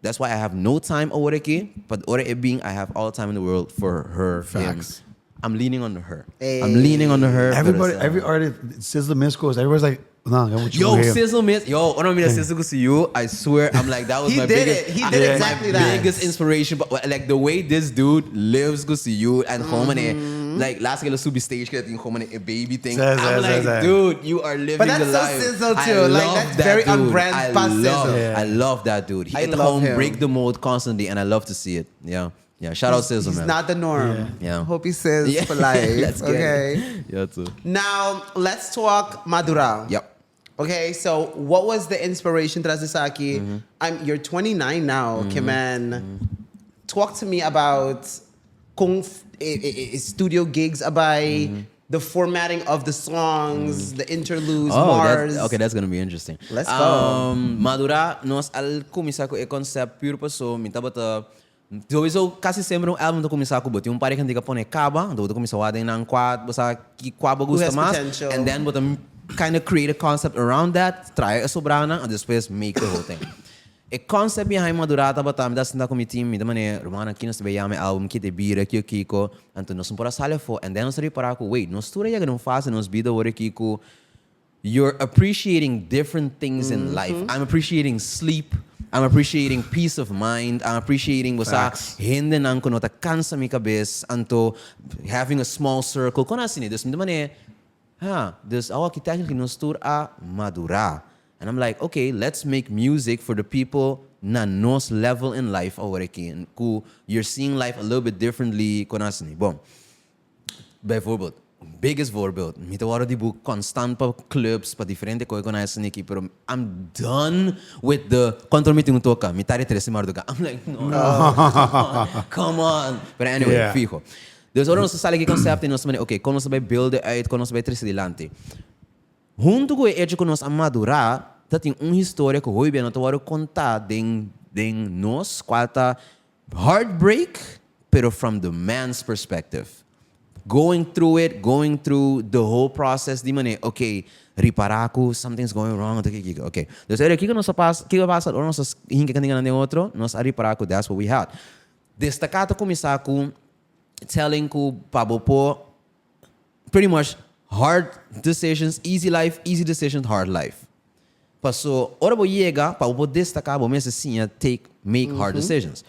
That's why I have no time awureki. But ore being I have all the time in the world for her. Facts. Him. I'm leaning on her. Hey. I'm leaning on her. everybody, pero every artist, Sizzle Miss goes. Everybody's like, "No, I want you Yo, to hear." Sizzle Miss. Yo, ono mi na Sizzle ko si you. I swear, I'm like that was He my did biggest. it. He did exactly my that. biggest inspiration. But like the way this dude lives ko si you and like last kilo subi stage kaya yung home a baby thing. Says, I'm says, like, says. dude, you are living But that's the so life. Sizzle I too. Like, love that's that very dude. on-brand I past love, Sizzle. Yeah. I love that dude. He I at the love home him. break the mold constantly, and I love to see it. Yeah. Shout out Sizzle, He's man. not the norm. Yeah. Hope he says Yeah. for life. Let's get Okay. it. Yeah, too. Now let's talk Madura. Yep. Okay, so what was the inspiration, Trasisaki? You're 29 now, Kiman. Talk to me about studio gigs abay, the formatting of the songs, the interludes, Mars. That's gonna be interesting. Let's go. Madura, nós al começar com o concept puro passo, minta bota. Sowieso kasi sempre um álbum do começar com bote, pare que hindi ka pone kaba, do começar a dar nang quad, basta que quaba gusta has mas, potential. and then bota kind of create a concept around that, try a sobrana, and just make the whole thing. A concept behind Madura bata, me das na com team, me da mane romana aqui nós bem álbum que te bira que Kiko, então nós por sala fo, and then nós reparar com wait, nós tura já não faz nós vida ora Kiko. You're appreciating different things in life. I'm appreciating sleep. I'm appreciating peace of mind. I'm appreciating Facts. hindi nang kuno ta kansa mi kabis anto having a small circle. Kung nasini, dus mi naman dus awa kita technically nos tour a Madura. And I'm like, okay, let's make music for the people na nos level in life already. And ku you're seeing life a little bit differently. Kung nasini, boom. Bijvoorbeeld, biggest voorbeeld. Mita waro di bu constant pa clubs, pa diferente ko na sa Nikki, pero I'm done with the control meeting toka. Mitari tres marduga. I'm like, no. Come on. But anyway, Yeah. fijo. Dus ora nós sala que concept nós mane, okay, como nós vai build it, como nós vai trazer adiante. Junto com o que nós Madura, tem história que hoje bem nós vamos contar den nós quata heartbreak, pero from the man's perspective. Going through the whole process di mane, okay, reparar ko, something's going wrong, okay. Dus era que nós passa, ou nós hinga kanina na outro, nós reparar ko, that's what we had. Destacado começar com telling ko pabo po pretty much hard decisions, easy life, easy decisions, hard life. Paso, ora bo llega, pabo po destacar, bo mesa sinha make hard decisions.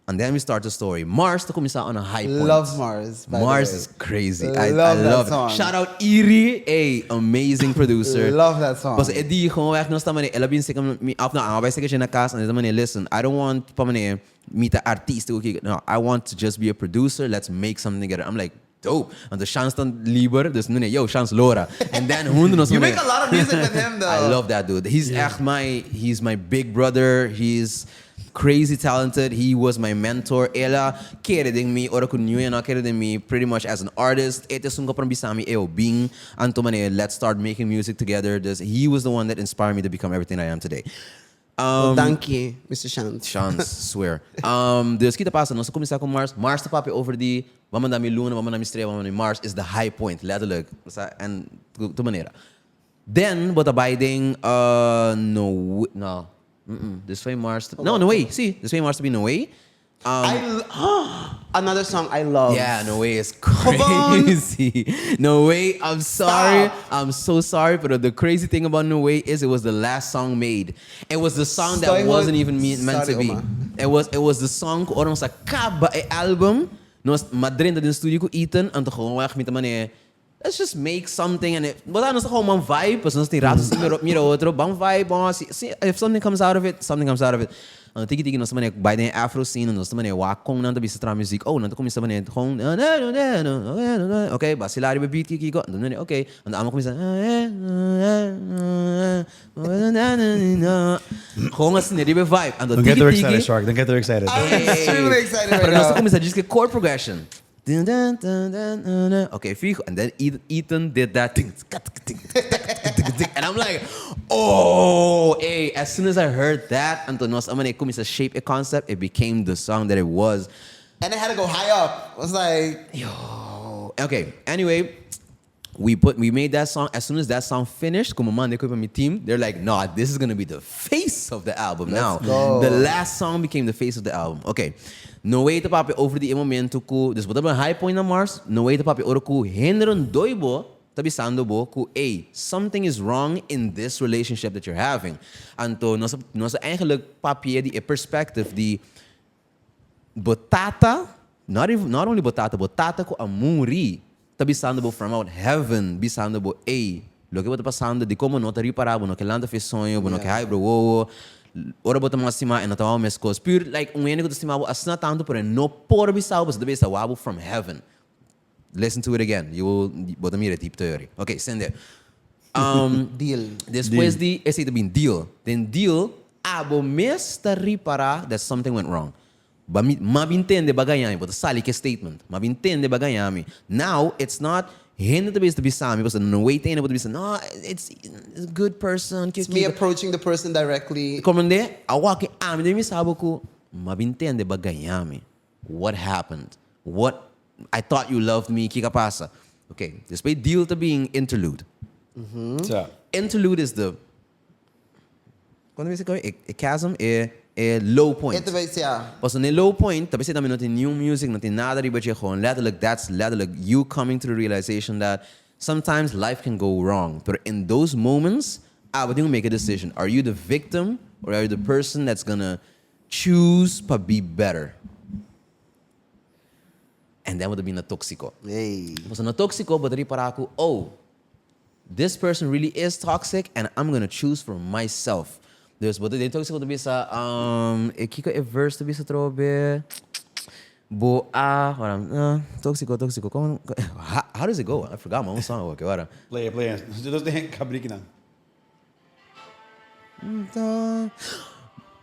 And then we start the story. Mars to começar on a high point. Love Mars. by the Mars way. is crazy. Love I that love song. it. Shout out Iri, amazing producer. Love that song. Because edi gewoon weg nós também ela bin sekam mi af na anga vai sekam na casa and também listen. I don't want pamane meet artist okay. No, I want to just be a producer. Let's make something together. I'm like dope. And the chance dan lieber dus nee yo chance Laura. And then hundo nós You make a lot of music with him, though. I love that dude. He's he's my big brother. He's crazy talented. He was my mentor. Ela quereding me, ora kun new and quereding me pretty much as an artist. Ete sunga pran bisami eo bing antomane. Let's start making music together. He was the one that inspired me to become everything I am today. Well, thank you, Mr. Shant. Chance, swear. Dus kita pasa, nós começar com Mars. Mars papi over the mamandami luna, mamandami estrela, mamandami Mars is the high point, letterlijk. And to maneira. Then, but abiding, no. This way Mars. No way. See, this way Mars to be no way. Another song I love. Yeah, No Way is Come on. crazy. No Way, I'm sorry. Stop. I'm so sorry, but the crazy thing about No Way is it was the last song made. It was the song that Sorry, wasn't even meant sorry, to be. Oma. It was the song ko orang sa kaba album. Nos Madrid din studio ko Ethan ang to gewoon weg met man let's just make something and it. But nós gewoon man vibe, pues nós tem ratos mira outro, bang vibe, bom, see if something comes out of it, something comes out of it. Tiki nós também by the afro scene nós também wakong nanta bisa tra music. Oh, nanta começa também com okay, basilar be beat kiki ko. Okay, and amo começa com assim ne ribe vibe. Don't get too excited, Shark. Don't get too excited. I'm extremely excited right Pero nós now. começa diz que chord progression. Okay, fijo. And then Ethan did that thing. And I'm like, oh, hey, as soon as I heard that, and nós amane começa shape a concept, it became the song that it was. And it had to go high up. It was like, Yo. Okay, anyway, we made that song. As soon as that song finished, como man, they came my team, they're like, nah, this is gonna be the face of the album now. go. The last song became the face of the album. Okay. No way to papi over the momento ko, dus whatever high point na Mars, no way to papi oro ko henderon doibo, tabisando bo ko, hey, something is wrong in this relationship that you're having. Anto, nosa eigenlijk papi di a perspective di botata, not only botata ko amuri, tabisando bo from out heaven, bisando bo, hey, lo que bota passando, di como nota riparabo, no que landa fez sonho, no que hai bro, wo, ora bota mga sima, and natawa mes cos, pure, like, un ene ko testimabo, asna tanto, pero no por bisao, but the best wabo from heaven. Listen to it again. You will, bota mira, deep theory. Okay, send it. deal. Después de, esse também deal. Then deal, abo mes ta ripara that something went wrong. Mabintende bagayami, but sali ke statement. Mabintende bagayami. Now, it's not, hindi tabi to be sami, but no way tayo na to be sami. No, it's a good person. It's me approaching the person directly. Komende, awaki ami, demi sabo ko, mabintende bagayami. What happened? What, I thought you loved me, kika pasa. Okay, después deal to being interlude. So, Interlude is the, quando você call a chasm, a low point. Ito ba siya? Pas een low point, tapos ito namin natin new music, natin nada riba siya gewoon letterlijk, that's letterlijk you coming to the realization that sometimes life can go wrong. But in those moments, what do you make a decision? Are you the victim or are you the person that's gonna choose to be better? And that would have been a toxico. Hey. Was een toxico, but ri para ako, oh, this person really is toxic and I'm gonna choose for myself. Dus wat de toxico to be sa ik kijk een verse to be sa trobe bo toxico come how does it go? I forgot my own song. Okay, wala. play it. Just the kabriki na.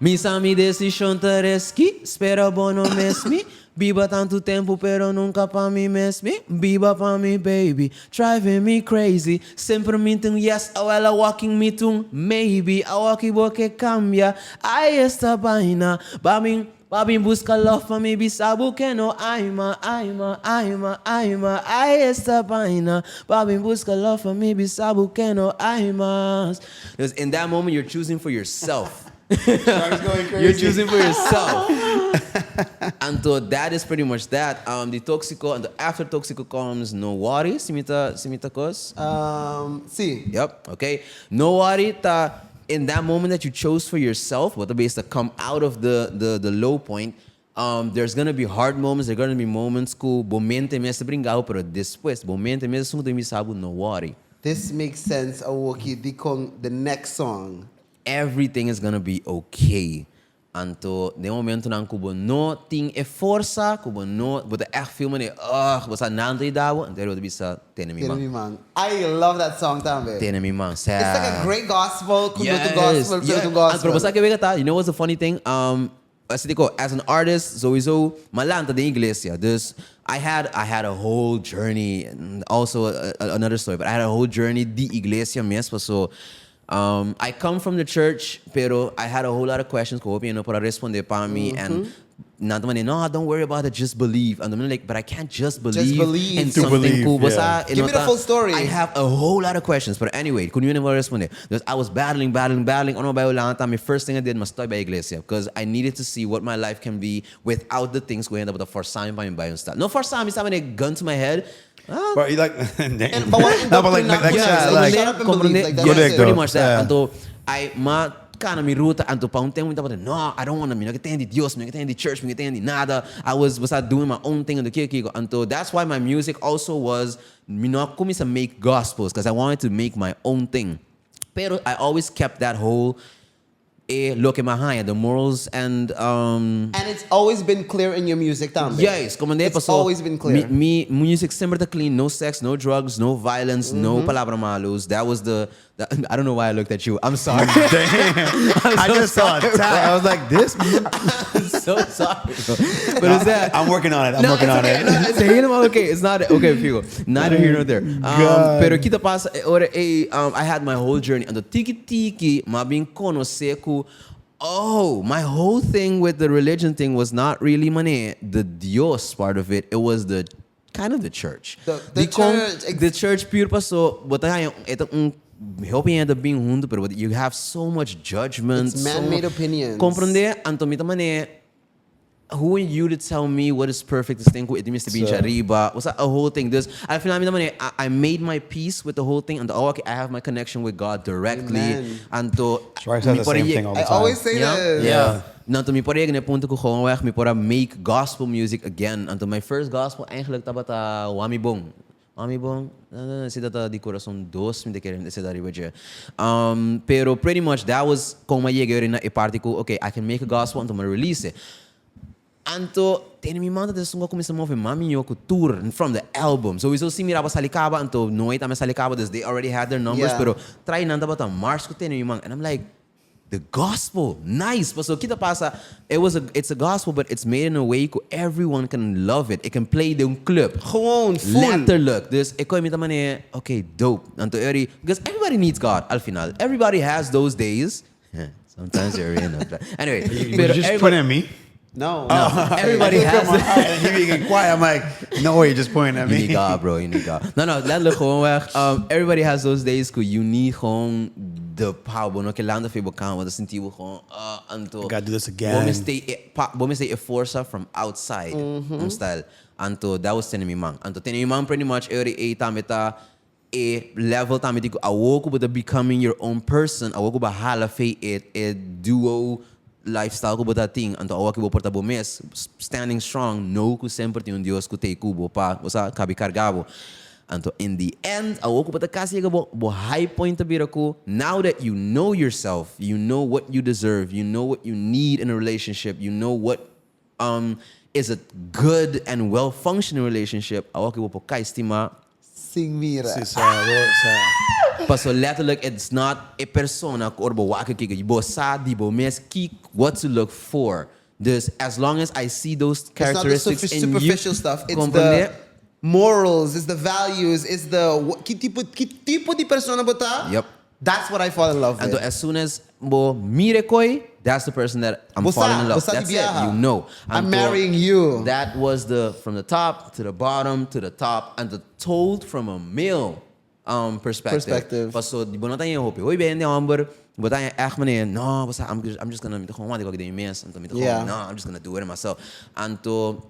Misa mi decision tereski, spera bono mesmi. Biba tanto tempo, pero nunca pa mi mesmi. Biba pa mi baby, driving me crazy. Sempre mintung yes, ou ela walking me tung maybe. A walkie boke cambia, aí esta vaina. Babin busca love pa mi bisabu que no aima. Aí esta vaina. Babin busca love pa mi bisabu que no aima. Because in that moment, you're choosing for yourself. Shark's going crazy. You're choosing for yourself. And so that is pretty much that. The toxico and the after toxico comes no worry. Simita cos. See. Yep. Okay. No worry. In that moment that you chose for yourself, what the base to come out of the low point. There's gonna be hard moments. There's gonna be moments que bomente mesmo brincar, pero depois bomente mesmo sumo me sabe no worry. This makes sense, Awoki. The next song. Everything is gonna be okay. Anto, de momento nan kubo no ting e força, kubo no, but echt veel mane, basta nante dawo, and there would be sa tenemi man. I love that song tambe. Tenemi man. It's like a great gospel, Yes. gospel, gospel. Basta que vegata, you know what's the funny thing? As an artist, sowieso malanta de iglesia. Dus I had a whole journey, and also another story, but I had a whole journey de iglesia mesmo, so I come from the church, pero I had a whole lot of questions que eu para responder para mim, and not the no, don't worry about it, just believe. And I'm like, but I can't just believe, believe. in To something believe, cool. yeah. Basta, Give me the full story. I have a whole lot of questions. But anyway, kung yun yung respond because I was battling. Ano ba yung my first thing I did was start by iglesia because I needed to see what my life can be without the things going up with the forsaken pa yung bayon style. No forsaken, it's a gun to my head. But you like, But what no, but like, yeah, like, shut up and believe. Like, that's correct, it. pretty though. much that. Yeah. Anto, I kana mi ruta anto paunting mo tapos no, I don't want to me nagtendi Dios, me nagtendi church, me nagtendi nada. I was doing my own thing on the kiko. Anto that's why my music also was me no kumisa make gospels because I wanted to make my own thing. Pero I always kept that whole look at my high, the morals and it's always been clear in your music, tambe. yes, como It's always been clear. Me music sempre clean, no sex, no drugs, no violence, no palabra malos. That was I don't know why I looked at you. I'm sorry. I just saw a tag. I was like, this. I'm so sorry. But it's that. I'm working on it. I'm No, working it's on okay. it. No, it's okay. It's not okay, people. Neither here nor there. God. Pero kita pasa, I had my whole journey. And the tiki mabing kono seku. Oh, my whole thing with the religion thing was not really the Dios part of it. It was the kind of the church. The church. The church pure pa so. But helping at being hundo, pero you have so much judgment. It's man-made opinions. Comprende? Antomita who are you to tell me what is perfect? This thing ko iti Mr. Bean Riba. Was that a whole thing? I feel I made my peace with the whole thing, and okay, I have my connection with God directly. Amen. And to Schwartz has the same thing all the I time. always say this. yeah. Nanto mi pare gane punto ko gewoon weg mi para make gospel music again. And to my first gospel eigenlijk tabata Wami Bong. Sida ta di Curaçao dos mi de querer sida riba je. Pero pretty much that was kung mayega rin na iparte ko, okay, I can make a gospel and to release it. Anto, teni mi manda desung ko kumisa move mami yoko tour from the album. So we so see mi raba salikaba anto noit ame salikaba they already had their numbers, Yeah. pero try nanda bata Mars ko teni mi mang, and I'm like, the gospel, nice. But so kita pasa, it's a gospel, but it's made in a way ko everyone can love it. It can play the club. Gewoon, full. Letterlijk. Dus ik kon met mane, okay, dope. Anto eri, because everybody needs God. Al final, everybody has those days. Sometimes you're in. Anyway, You pero just everybody- pointing at me? No. Everybody has it. And he being quiet. I'm like, no way, you're just pointing at You me. need God, bro. You need God. No, letterlijk gewoon weg. Everybody has those days ko you need gewoon the power. No kailangan fe bokan, want senti mo gewoon anto. Gotta do this again. Bo stay a force from outside. Style. Anto that was tenemi mang. Anto tenemi mang pretty much every tameta a level tameti ko awoko but becoming your own person. Awoko ba hala fe a duo lifestyle ko bota ting anto awaki bo porta bo mes standing strong no ku sempre ti un Dios ku te kubo pa usa kabi cargabo anto in the end awoko bota kasi bo high point bira ko now that you know yourself, you know what you deserve, you know what you need in a relationship, you know what is a good and well functioning relationship, awaki bo po kai stima Sing mira. Paso letterlijk, it's not a persona or bo waka kika. Bo sa di bo mes kik what to look for. Dus as long as I see those characteristics It's not the in you, superficial stuff. It's comprende? the morals, it's the values, it's the ki tipo di persona bota. Yep. That's what I fall in love And with. as soon as bo mire koi, that's the person that I'm Bosa, falling in love. bosa That's di it. biyaha. You know. I'm And marrying you. That was from the top to the bottom to the top, and told from a male perspective. Paso di bo na tayo hope. Hoy ben amber. But I echt meneer, no, I'm just gonna gewoon want ik ook die mens. Yeah. No, I'm just gonna do it myself. And to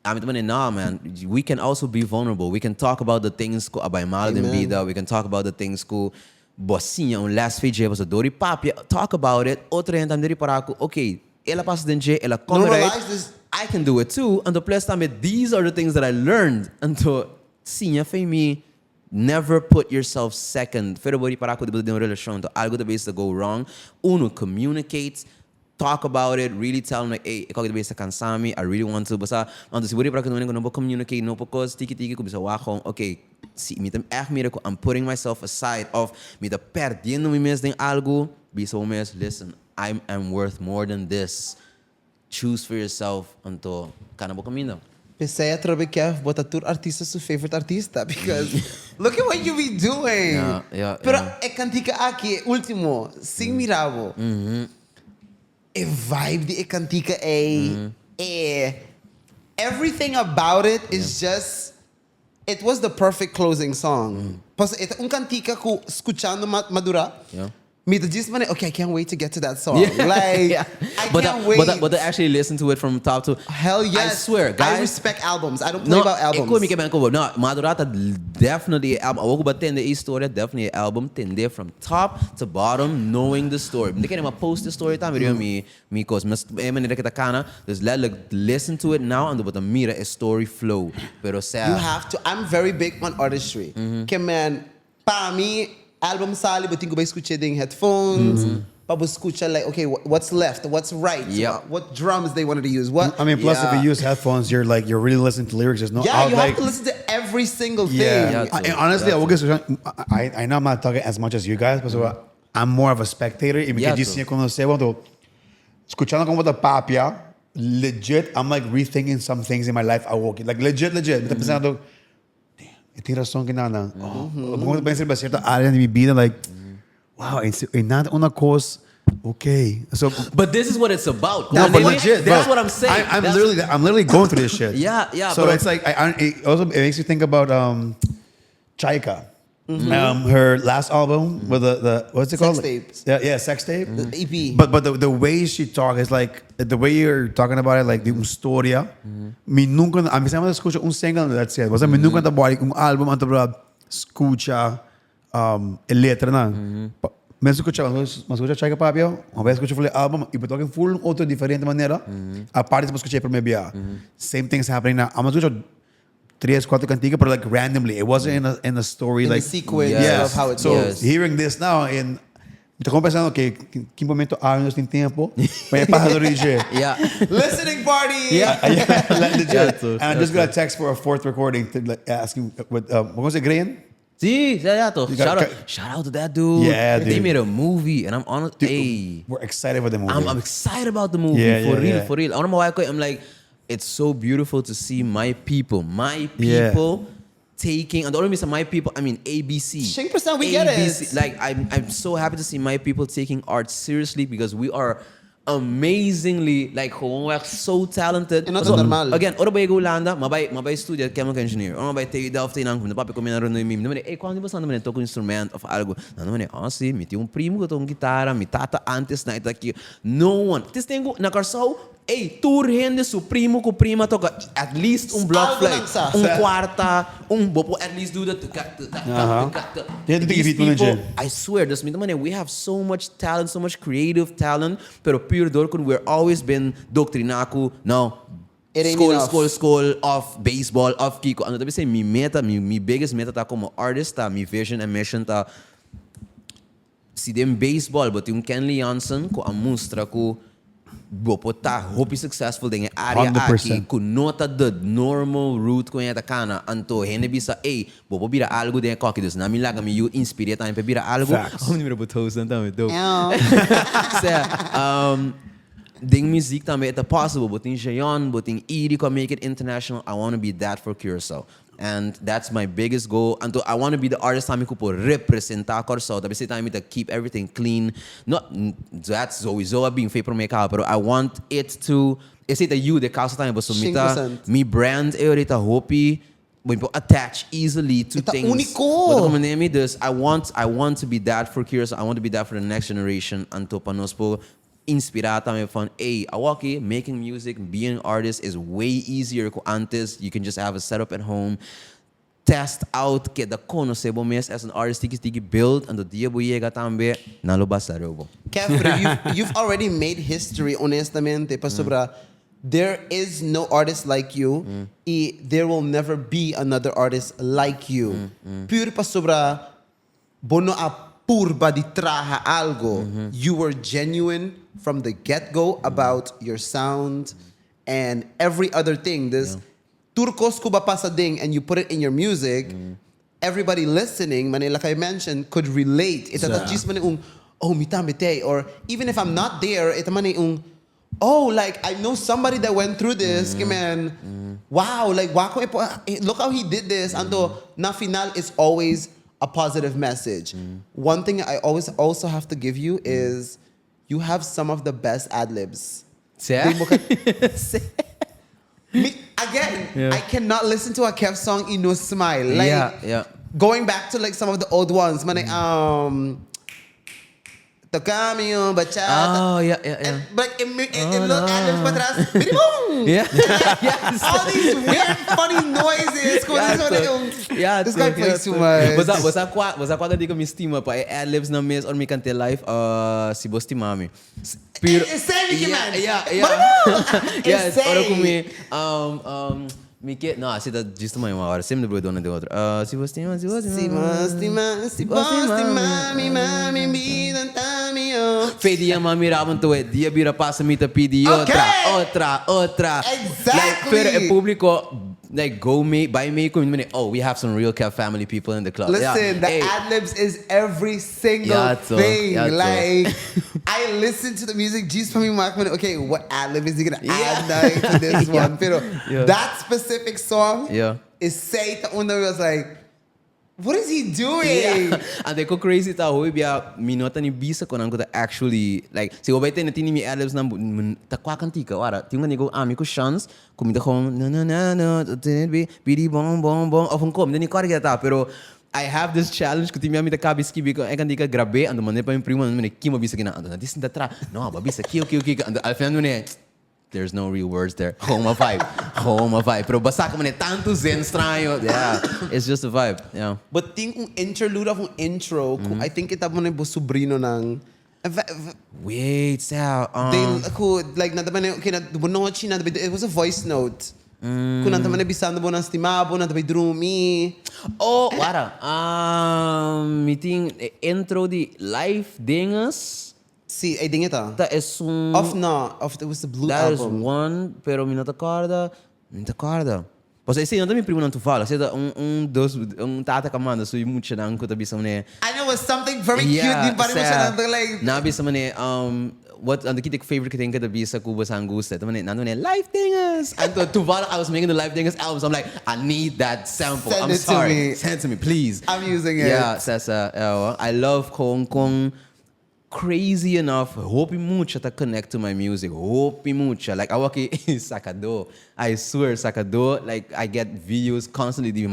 nah, man, we can also be vulnerable. We can talk about the things ko abay mal din bida. We can talk about the things ko bossinha un last page was a dori papia. Talk about it. Outra gente diri para ko. Okay, ela passa denje, ela come right. Normalize this. I can do it too. And the plus time these are the things that I learned. And to sinha fe me. Never put yourself second. Everybody para ko de uma relação. Algo da vez to go wrong. Uno, communicate. Talk about it. Really tell them like, hey, ikaw da vez sa kansami. I really want to. Basta, ando si buri para ko no communicate no because tiki ko bisa wakong. Okay, si mitam mira ko I'm putting myself aside of mita perdiendo mi mes den algo. Bisa o mes, listen, I'm worth more than this. Choose for yourself. Anto kanabo camino. Pensei a trobe Kevv bota tur artista su favorite artista because look at what you be doing. Yeah. Pero e cantica aqui, último, sing mirabo. E vibe de e cantica everything about it is just, it was the perfect closing song. Pas ito un cantica ko escuchando Madura. Yeah. Me the gist man, okay, I can't wait to get to that song. Like Yeah. I can't wait. But to actually listen to it from top to Hell yes. I swear, guys. I respect albums. I don't play about albums. No, Madura definitely album. Ako ba tende story definitely album tende from top to bottom knowing the story. Hindi kaya ma-post the story time video me cause mas nila kita kana. Just listen to it now and but the mira a story flow. Pero You have to. I'm very big on artistry. Okay, man. Para me, album sali, but think ba escuche ding headphones. But escucha like, okay, what's left? What's right? Yeah. What drums they wanted to use? What? I mean, plus if you use headphones, you're really listening to lyrics. There's no Yeah, you like, have to listen to every single thing. Yeah, Yeah, and honestly, I know I'm not talking as much as you guys, but I'm more of a spectator. Y me Yeah, que disse quando você quando escuchando como the papia, legit, I'm like rethinking some things in my life. I walk like legit. Me tá pensando, damn, ito yung razón que nada. Como pensar ba cierta área de mi vida, like, wow, e nada una cosa. Okay, so But this is what it's about. no, but Anyway, legit, that's bro. what I'm saying. I'm literally going through this shit. Yeah. So bro. it's like it also it makes you think about Chaika. Her last album with the what's it Sex called? tapes. Yeah, sex tape. The EP. But the way she talks is like the way you're talking about it, like the historia. Mi nunca, a mí se me escucha un single that's it. Was mi nunca ta body un album anto bra escucha letra na. Me escucha Chaika Papio, uma vez escucha full album e toca full outra diferente maneira. A parte que eu escutei primeiro dia. Same things happening now. I'm escucha 3-4 cantigas, but like randomly. It wasn't in a story in like the sequence Yes. of how it so goes. hearing this now and estou pensando que momento anos tem tempo para passar de Yeah. Listening party. Yeah. like, legit. Yeah, And I just got a text for a fourth recording to like asking what was it, Grain? See, shout out to that dude. Yeah, They dude. made a movie, and I'm honest. Hey, We're excited for the movie. I'm excited about the movie Yeah, for yeah, real. yeah. I'm like, it's so beautiful to see my people Yeah. taking, and the only reason my people, I mean ABC. 100% we get it. Like I'm so happy to see my people taking art seriously because we are amazingly like we're so talented. And not so normal. Again, ora ba Yolanda, mabay studio chemical engineer. Ora mabay tayo daw tinang kung papi ko minaro no mim. Naman kung di ba sa naman to instrument of algo. Naman si miti yung primo ko tong gitara, mi tata antes na ita aqui. No one. Tis tengo na Curaçao. Tour rende su primo ko prima toca at least block Algo flight, lang sa. quarta, bopo at least do that. Yeah, to These take it people, legit. I swear, this we have so much talent, so much creative talent, pero pure door kun we're always been doktrinako. No, It ain't enough. school of baseball, of kiko. Ano tabi say mi meta, mi biggest meta ta como artist ta, mi vision and mission ta. Si dem baseball, but yung Ken Leonson ko amustra ko. Bopo ta, hope you successful din area 100%. aqui, ku nota the normal route ko yata kana, anto hene bisa, bopo bira algo din ko aqui, dus namin laga mi you inspire tayo pa bira algo. Facts. Ako ni botos na tamo do. Yeah. Ding music também é possible, but in Jayon, but in Iri can make it international. I want to be that for Curaçao. And that's my biggest goal. And I want to be the artist that ko representar Curaçao. Tapi time to keep everything clean. Not that's always being fair make up, but I want it to. It's it you the cause time, but so me brand eurita hopi. When people attach easily to Ita things. único. But this, I want to be that for Curaçao. I want to be that for the next generation. And to panospo. Inspirata me from awaki making music, being an artist is way easier ko antes. You can just have a setup at home, test out, get the kono sebo mes as an artist tiki build and the dia buyega tambe nalobas la robo. Kevv, you've already made history, honestamente, pa sobra. There is no artist like you. There will never be another artist like you. Pure pa sobra, bono a purba di traha algo. You were genuine from the get-go about your sound and every other thing. This turcos kuba pasading and you put it in your music. Everybody listening, like I mentioned, could relate. It's a chismane mitambite, or even if I'm not there, it's mane like I know somebody that went through this. Man, wow, like look how he did this. Ando na final is always a positive message. One thing I always also have to give you is you have some of the best ad-libs. Again, I cannot listen to a Kevv song and no smile. Like, going back to like some of the old ones, Tocame yung bachata. Oh, yeah. But it look ad-libs pa atrás. Boom! Yes. All these weird, funny noises. This guy plays too much. Basta quando digo me estima pa, ad-libs na mes or me cante live, si Bosti Mami. Same, man. Yes, ora kung me que não, assim da disto mãe uma hora sempre depois dona de outra. Se você mami me dantami oh. Pedia mami raban to dia bira passa me pedi outra. Exactly. Like pero é público like by me oh, we have some real Kevv family people in the club. Listen, the ad-libs is every single thing. Like, I listen to the music, G's for me, Mark, okay, what ad-lib is he gonna add to this one? Pero that specific song is say to una was like, what is he doing? And they go crazy ta hoy biya minota ni bisa ko nang ko actually like si obay ten tini mi ad-libs na takwa kantika ora tinga ni go ami ko chance kumita ko no be bidi bom of ko ni korga ta pero I have this challenge ko timi ami ta kabiski biko e kan dika grabe ando man pa mi primo ni kimo bisa kina ando this da tra no ba bisa kio ando al final ne there's no real words there. Home vibe. Pero basta como tanto zen estranho. Yeah, it's just a vibe. Yeah. But think interlude of intro, I think ita mo na bo sobrino ng. Wait, Sal. Like it was a voice note. Kung nanta man bisando bo ng stimabo, nanta may drumi. Oh, wara. Meeting intro di live dinges. Sí, ay ding ito. That is it was the blue that album. That is one, pero me não te acorda. Você esse não também primo não tu fala, você tata kamanda so muito nang ko tabi sa mane. I know it was something very cute din pa rin mo siya nang like. Nabi sa mane what ang kitik favorite kiting ka tabi sa kuba sa angusta. Tamane nando ne live dingers. And to I was making the live dingers albums. I'm like I need that sample. Send it to me, please. I'm using it. Yeah, Sasa. I love Kong crazy enough, hope mucho to connect to my music. Hope mucho. Like, I Sakado. I swear, Sakado. Like, I get videos constantly.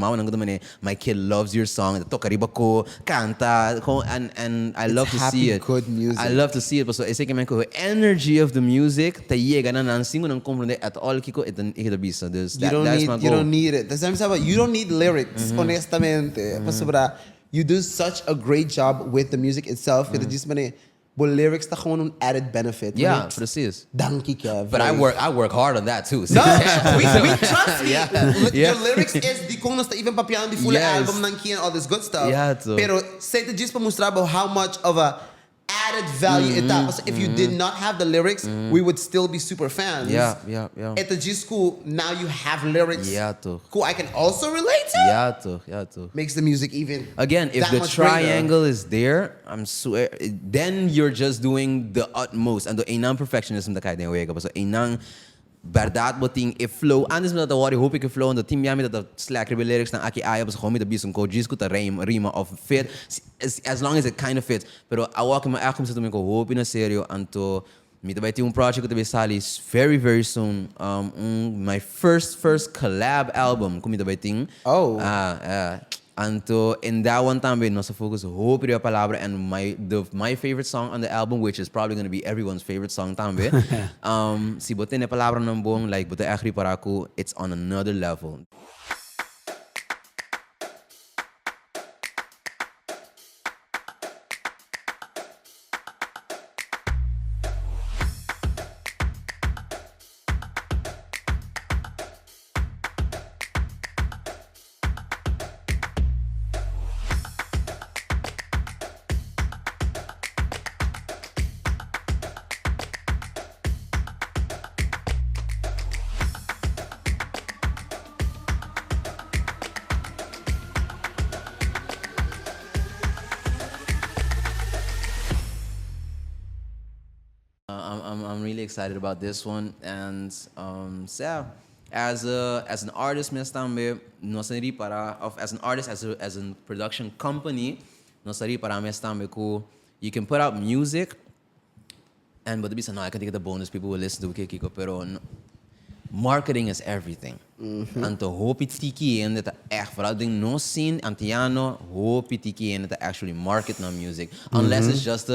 My kid loves your song. Tokariba ko, canta. And I love to see it. Good music. I love to see it. So, I say the energy of the music, tayega na nang singo nang comprende at all kiko itabisa. You don't need it. That's what I'm saying about. You don't need lyrics, honestamente. You do such a great job with the music itself. But lyrics ta gewoon een added benefit. Yeah, precies. Dank je, Kevv. But I work hard on that too. No, we trust me. Your lyrics is di kung nasta even papiano di full album ng Kia and all this good stuff. Yeah, too. Pero say the just pa mostrar about how much of a added value it has. If you did not have the lyrics, we would still be super fans. Yeah. At the G school, now you have lyrics. Yeah, too. Cool, I can also relate to. Yeah, too. Makes the music even. Again, if the triangle is there, I'm swear, then you're just doing the utmost. And the inang perfectionism da kaya wega. So inang verdad boting e flow. Antes mo na worry, hope ik flow. And the team yami da slack lyrics na aki ayab sa homi da bisong ko. Gis ko ta rima of fit. As long as it kind of fits. Pero awak ma akum sa tumin ko hope na seryo anto me tabay ti project ko tabi sali very very soon. My first collab album ko me tabay ting. Oh. Anto in that one time we nos focus hope your palabra and my favorite song on the album, which is probably going to be everyone's favorite song tambe. Si bote ne palabra ng buong like bote akri para ko, it's on another level. I'm really excited about this one, and so as an artist, as an artist, as a production company, you can put out music, and but no, I can take the bonus people will listen to Kiko, pero marketing is everything. En te hoop je tiki in dat echt, vooral ding no scene, Antiano, hoop je tiki in dat actually market no music. Unless it's just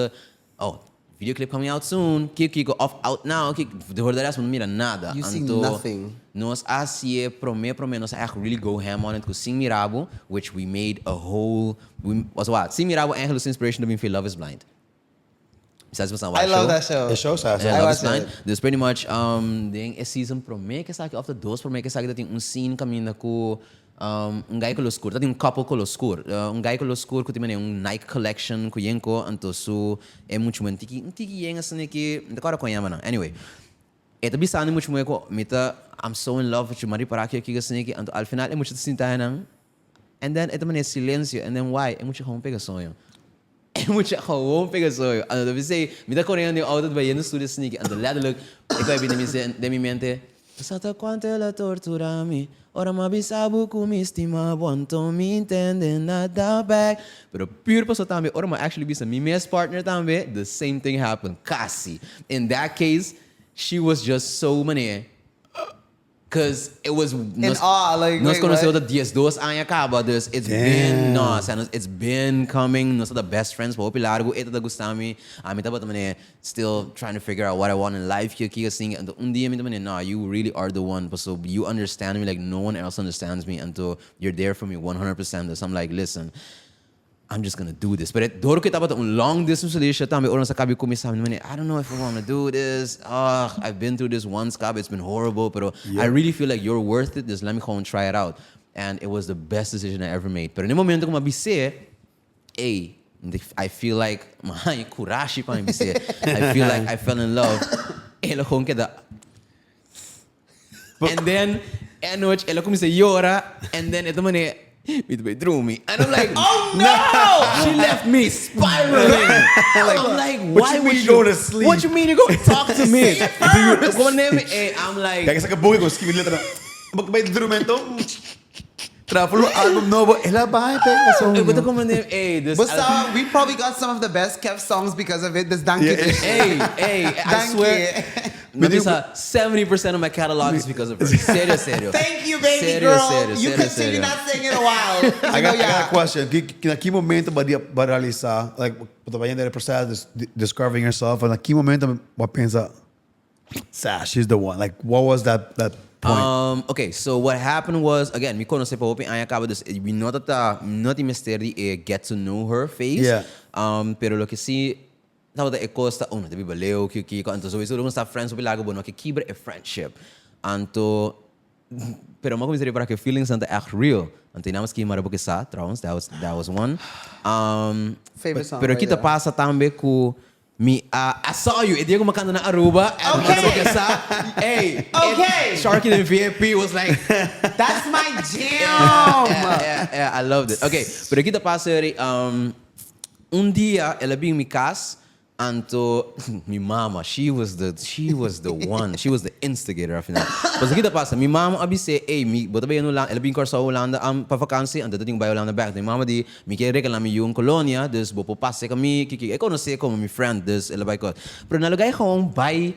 video clip coming out soon, kiko off out now, de rest van mira nada. You see nothing. Nos asie prome nos echt really go ham on it com Sing Mirabo, which we made a whole, was what? Sing Mirabo eigenlijk inspiration to me Love is Blind. I love that show. The show says Yeah, I Love is watched Blind. it. Dus pretty much, ding is season prome que sabe of the dos prome que sabe dat tem scene caminho com guy color escuro, tem couple color escuro, guy color escuro que tem Nike collection com yenko, então so é muito tiki yenga assim que não cara conhece não. Anyway, ito bisa ni muito ko mita I'm so in love with you mari para aqui assim que então al final é muito sinta nang, and then ito man é silêncio, and then why é muito como pega sonho. É muito gewoon pegar sonho. Então deve ser, me dá correndo de auto vai no estúdio assim que então letterlijk ik vai de minha mente. Sata quanto ela tortura-me, ora me avisava que me estima, bonto me entende nada back. Pero pure paso também, ora me actually bisa me minha partner também, the same thing happened. Kasi. In that case, she was just so many. Because it was In awe, like, nos wait, conheceu what? da 10 anos acaba, dus it's been it's been coming, nós the best friends for largo, ito da gustami, a mim tava também still trying to figure out what I want in life, que assim, and dia mim também, nah, you really are the one, so you understand me like no one else understands me, until you're there for me 100%, so I'm like, listen, I'm just gonna do this. But door que tava um long distance relationship também, ora sa kabi começar, I don't know if I want to do this. I've been through this once, kabi, it's been horrible, but I really feel like you're worth it. Just let me go and try it out. And it was the best decision I ever made. But in the momento que eu abisse, hey, I feel like my kurashi pa abisse. I feel like I fell in love. Ela gewoon que da. And then, ela comecei a llorar, and then ito man it drew me. And I'm like, oh no! She left me spiraling. I'm like, why would you go to sleep? What you mean you go talk to me? I'm like, kaya sa kabuhay ko, skibin nila magbay instrumento, trapulo album novo, ela ba pega song. But we probably got some of the best Kevv songs because of it. This Danke. I swear. Maybe 70% of my catalog is because of her. Serio. Thank you, baby Serio, girl. serio, You serio, continue serio. not saying in a while. I got a question. Na que momento ba realizar, like, ba yan the process discovering yourself, and na que momento ba pensa, she's the one. Like, what was that point? Okay, so what happened was, again, me conhece pa open ay acaba dus we know that not the mystery get to know her face. Yeah. Pero lo que sí tava da costa uno de bibaleo que então so isso não está friends obi lago bono que quebra a friendship. Anto pero uma coisa para que feelings anta echt real. Anto namos que mara porque sa trouwens that was one. Favorite song. Pero right kita there. pasa também com me, I saw you. Diego makanda na Aruba. Okay. Hey. Okay. Sharky in VIP was like, That's my jam. yeah, I loved it. Okay, pero kita pasa dia ela vem mi casa, anto mi mama, she was the one, she was the instigator afinal. Mas kita pasa, mi mama abise, hey, mi bota ba yan lang, ela vem Curaçao Holanda pa vakansie, anto dating ba Holanda back. Mi mama di, mi kere ka lami yung kolonia, dus bopo pase kami, kiki, conhece como mi friend, dus ela vai ko. Pero nalagay ko by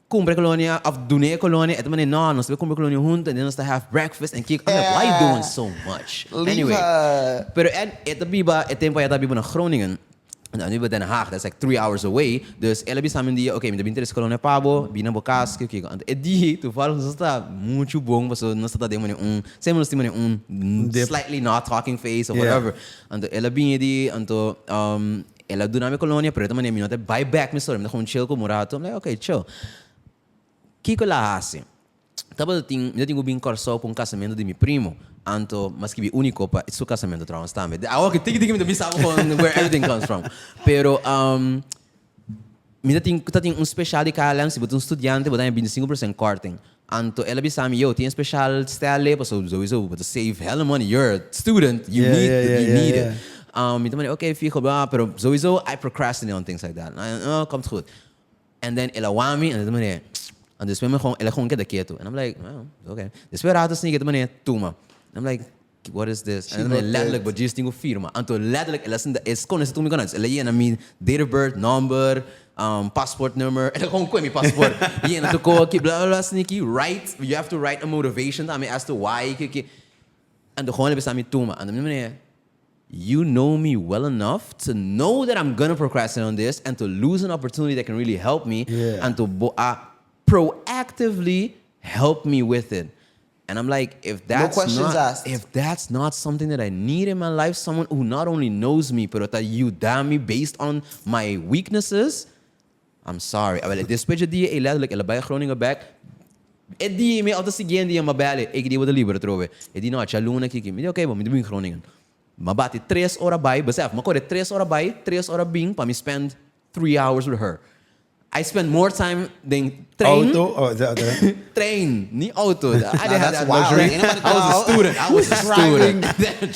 cumbre colonia of Dune colonia, et man no, nós cumbre colonia junto, and then us to have breakfast and kick. I'm like, why you doing so much? Leave Anyway, her. pero ito biba, tempo yata biba na Groningen. En nu ben Den Haag, that's like 3 hours away. Dus ela bisa samen die, okay, me binter colonia Pabo, bina bokas, kiki. En die, toevallig nós está muito bom, so nós está demo sempre nós temos slightly not talking face or whatever. And ela binha di, anto ela do na minha colonia, pero também me nota buy back me story, me gewoon chill com murato. I'm like, okay, chill. Kiko la hace. Eu tinha bem Curaçao para casamento de meu primo. Anto, mas que vi único para seu casamento trouwens também. Ah, okay, tem me sabe where everything comes from. Pero tem special de KLM, se botar estudante, botar 25% corting. Anto, ela bisa mi, tem special style, so to save hella money. You're a student, you need it. Então, okay, fico ba, pero sowieso I procrastinate on things like that. Komt goed. And then ela wami, and then and después ela gewoon queda quieto. And I'm like, oh, okay. Después rato sneak ito tuma. I'm like, what is this? And then letterlijk, but just tengo firma. Anto letterlijk, ela is kon is tumi konas. Ela na mi date of birth, number, passport number. Ela kung mi passport. Yan to ko ki blah blah sneaky. Write. You have to write a motivation. I mean, as to why ki. And the gewoon lebih sami tuma. And the you know me well enough to know that I'm gonna procrastinate on this and to lose an opportunity that can really help me and to proactively help me with it. And I'm like, if that's not something that I need in my life, someone who not only knows me, but that you damn me based on my weaknesses, I'm sorry. Well, this page die letterlijk bij Groningen back. E die me altijd siguen die mabelle. Ik die wat de libero trove. E die no, chaluna kiki. Me okay, bom, me doe in Groningen. Mabati 3 horas bij, besef, maar ik 3 horas bij, 3 horas bing, para me spend 3 hours with her. I spend more time than train. Auto? Oh, is that train, niet auto. I didn't have that wild. luxury. I was a student.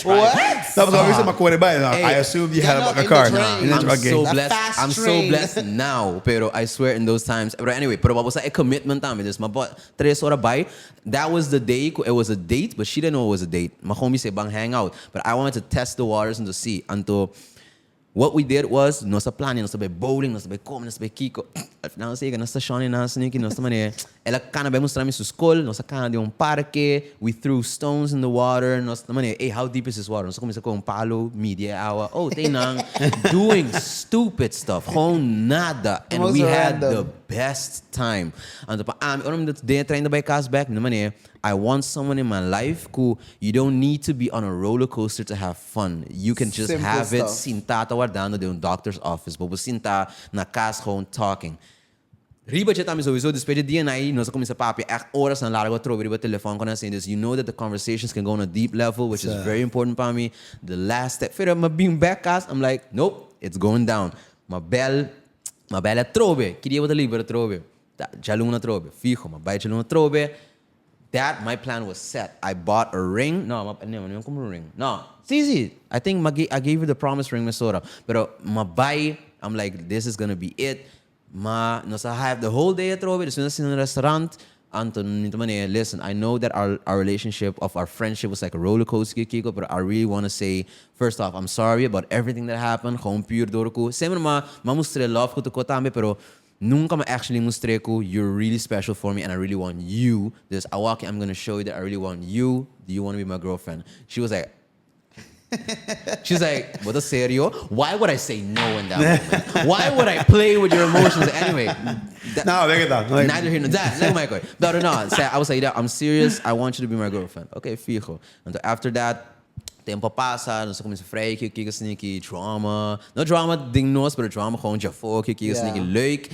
What? That was obviously my quarter by. I assumed you had a car. I'm so blessed now. Pero I swear in those times. But anyway, pero what was a commitment time? This my bought 3 horas by. That was the day. It was a date, but she didn't know it was a date. My homie said, "Bang, hang out." But I wanted to test the waters and to see. Until what we did was, nossa planning, nossa by bowling, nossa by come, nossa by kiko. Afinal, sei que nossa Shani, nossa Nikki, nossa maneira. Ela cana by mostrar-me sua escola, nossa cana de parque. We threw stones in the water. Nossa maneira, hey, how deep is this water? Nossa começa com palo, media hour. Oh, tem nang. Doing stupid stuff. Gewoon nada. And we had the best time. And I'm the train by cast back. No maneira. I want someone in my life who you don't need to be on a roller coaster to have fun. You can just Simple have it. stuff. Sinta tawardando de doctor's office. But sinta na casa gewoon talking. Riba je tami sowieso, dus bij de DNA, nós começa papi echt horas aan largo trobe riba telefoon kan assim. Dus you know that the conversations can go on a deep level, which is very important for me. The last step, verder maar being backcast, I'm like, nope, it's going down. Maar bel trobe, queria wat liever trobe. Já luna trobe, fijo, maar bij luna trobe. That my plan was set. I bought a ring. No, não como a ring. No, it's easy. I think I gave you the promise ring, Mesora. Pero I'm like, this is gonna be it. Ma, nós have the whole day at Robe. Dus nós in a restaurant. Anton, listen, I know that our relationship of our friendship was like a roller coaster, Kiko, but I really want to say, first off, I'm sorry about everything that happened. Gewoon puur door ko. Sempre ma mostrei love ko to ko tambe, pero nunca ma actually mostrei ko. You're really special for me, and I really want you. This Awaki, I'm gonna show you that I really want you. Do you want to be my girlfriend? She was like. She's like, what a serio? Why would I say no in that moment? Why would I play with your emotions? Anyway, neither here nor there. Let me go. But no, I was like, I'm serious. I want you to be my girlfriend. Okay, fijo. And after that, tempo passa, nós começa a freio, kika sneaky drama. No drama ding nos, but drama gewoon jafo, kika sneaky leuk.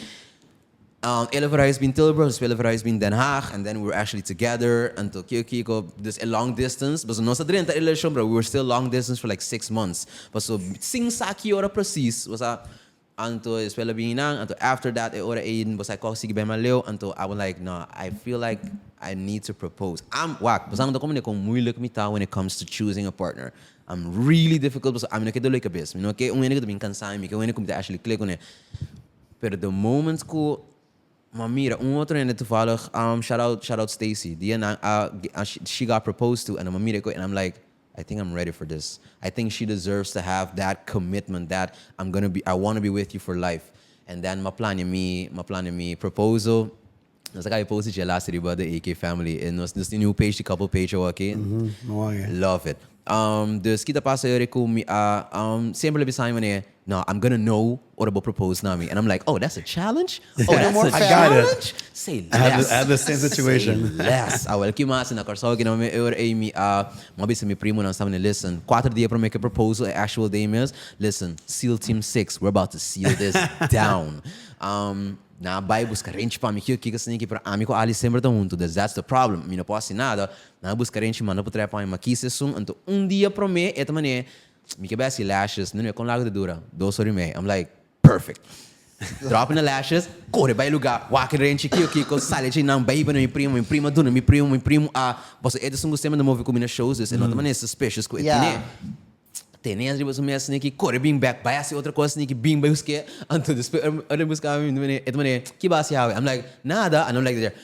Ele verhuisd in Tilburg, dus Ele verhuisd in Den Haag, and then we were actually together until Kiko, this a long distance. But so nós drin ta relation, bro, we were still long distance for like 6 months. But so sing saki ora precies was until Ele binang, until after that ora aiden was I call sige ben maleo until I was like, no, I feel like I need to propose. I'm whack, but I'm the coming com moeilijk mita when it comes to choosing a partner. I'm really difficult, but I'm not gonna like a bit. Okay, I'm gonna be cansado, I'm gonna actually click on it. But the moment ko Mamira, outro and toevallig, shout out Stacy. She got proposed to, and and I'm like, I think I'm ready for this. I think she deserves to have that commitment that I want to be with you for life. And then my plan me proposal. Nós acabei post de last about the AK family and nós the new page, the couple page okay. Love it. Dus kita passa eu com sempre le no, I'm gonna know what about propose nami, and I'm like, oh, that's a challenge. Oh, that's a challenge. Say less. I had the same situation. Say less. Well, que massa na Curaçao que não me eu mabisa mi primo não sabe listen. 4 dias para make a proposal. Actual day is listen. SEAL Team 6. We're about to seal this down. Na vai buscar gente para mim que assim para amigo ali sempre tão junto. That's the problem. Me não posso nada. Na buscar gente mano para trepar em aqui sessão. Então dia para mim é também me que best lashes. Não é com lago de dura. 2 horas e meia. I'm like perfect. Dropping the lashes. Corre vai lugar. Walk gente que sale de não baby no meu primo dona meu primo você é de um sistema de move com minhas shows. Isso é não também suspicious com ele. Tenés riba sumia sniki, corre bing back, baya si outra coisa sniki, bing ba uske, anto después, otro busca mim, et mane, que basi hawe? I'm like, nada, and I'm like there,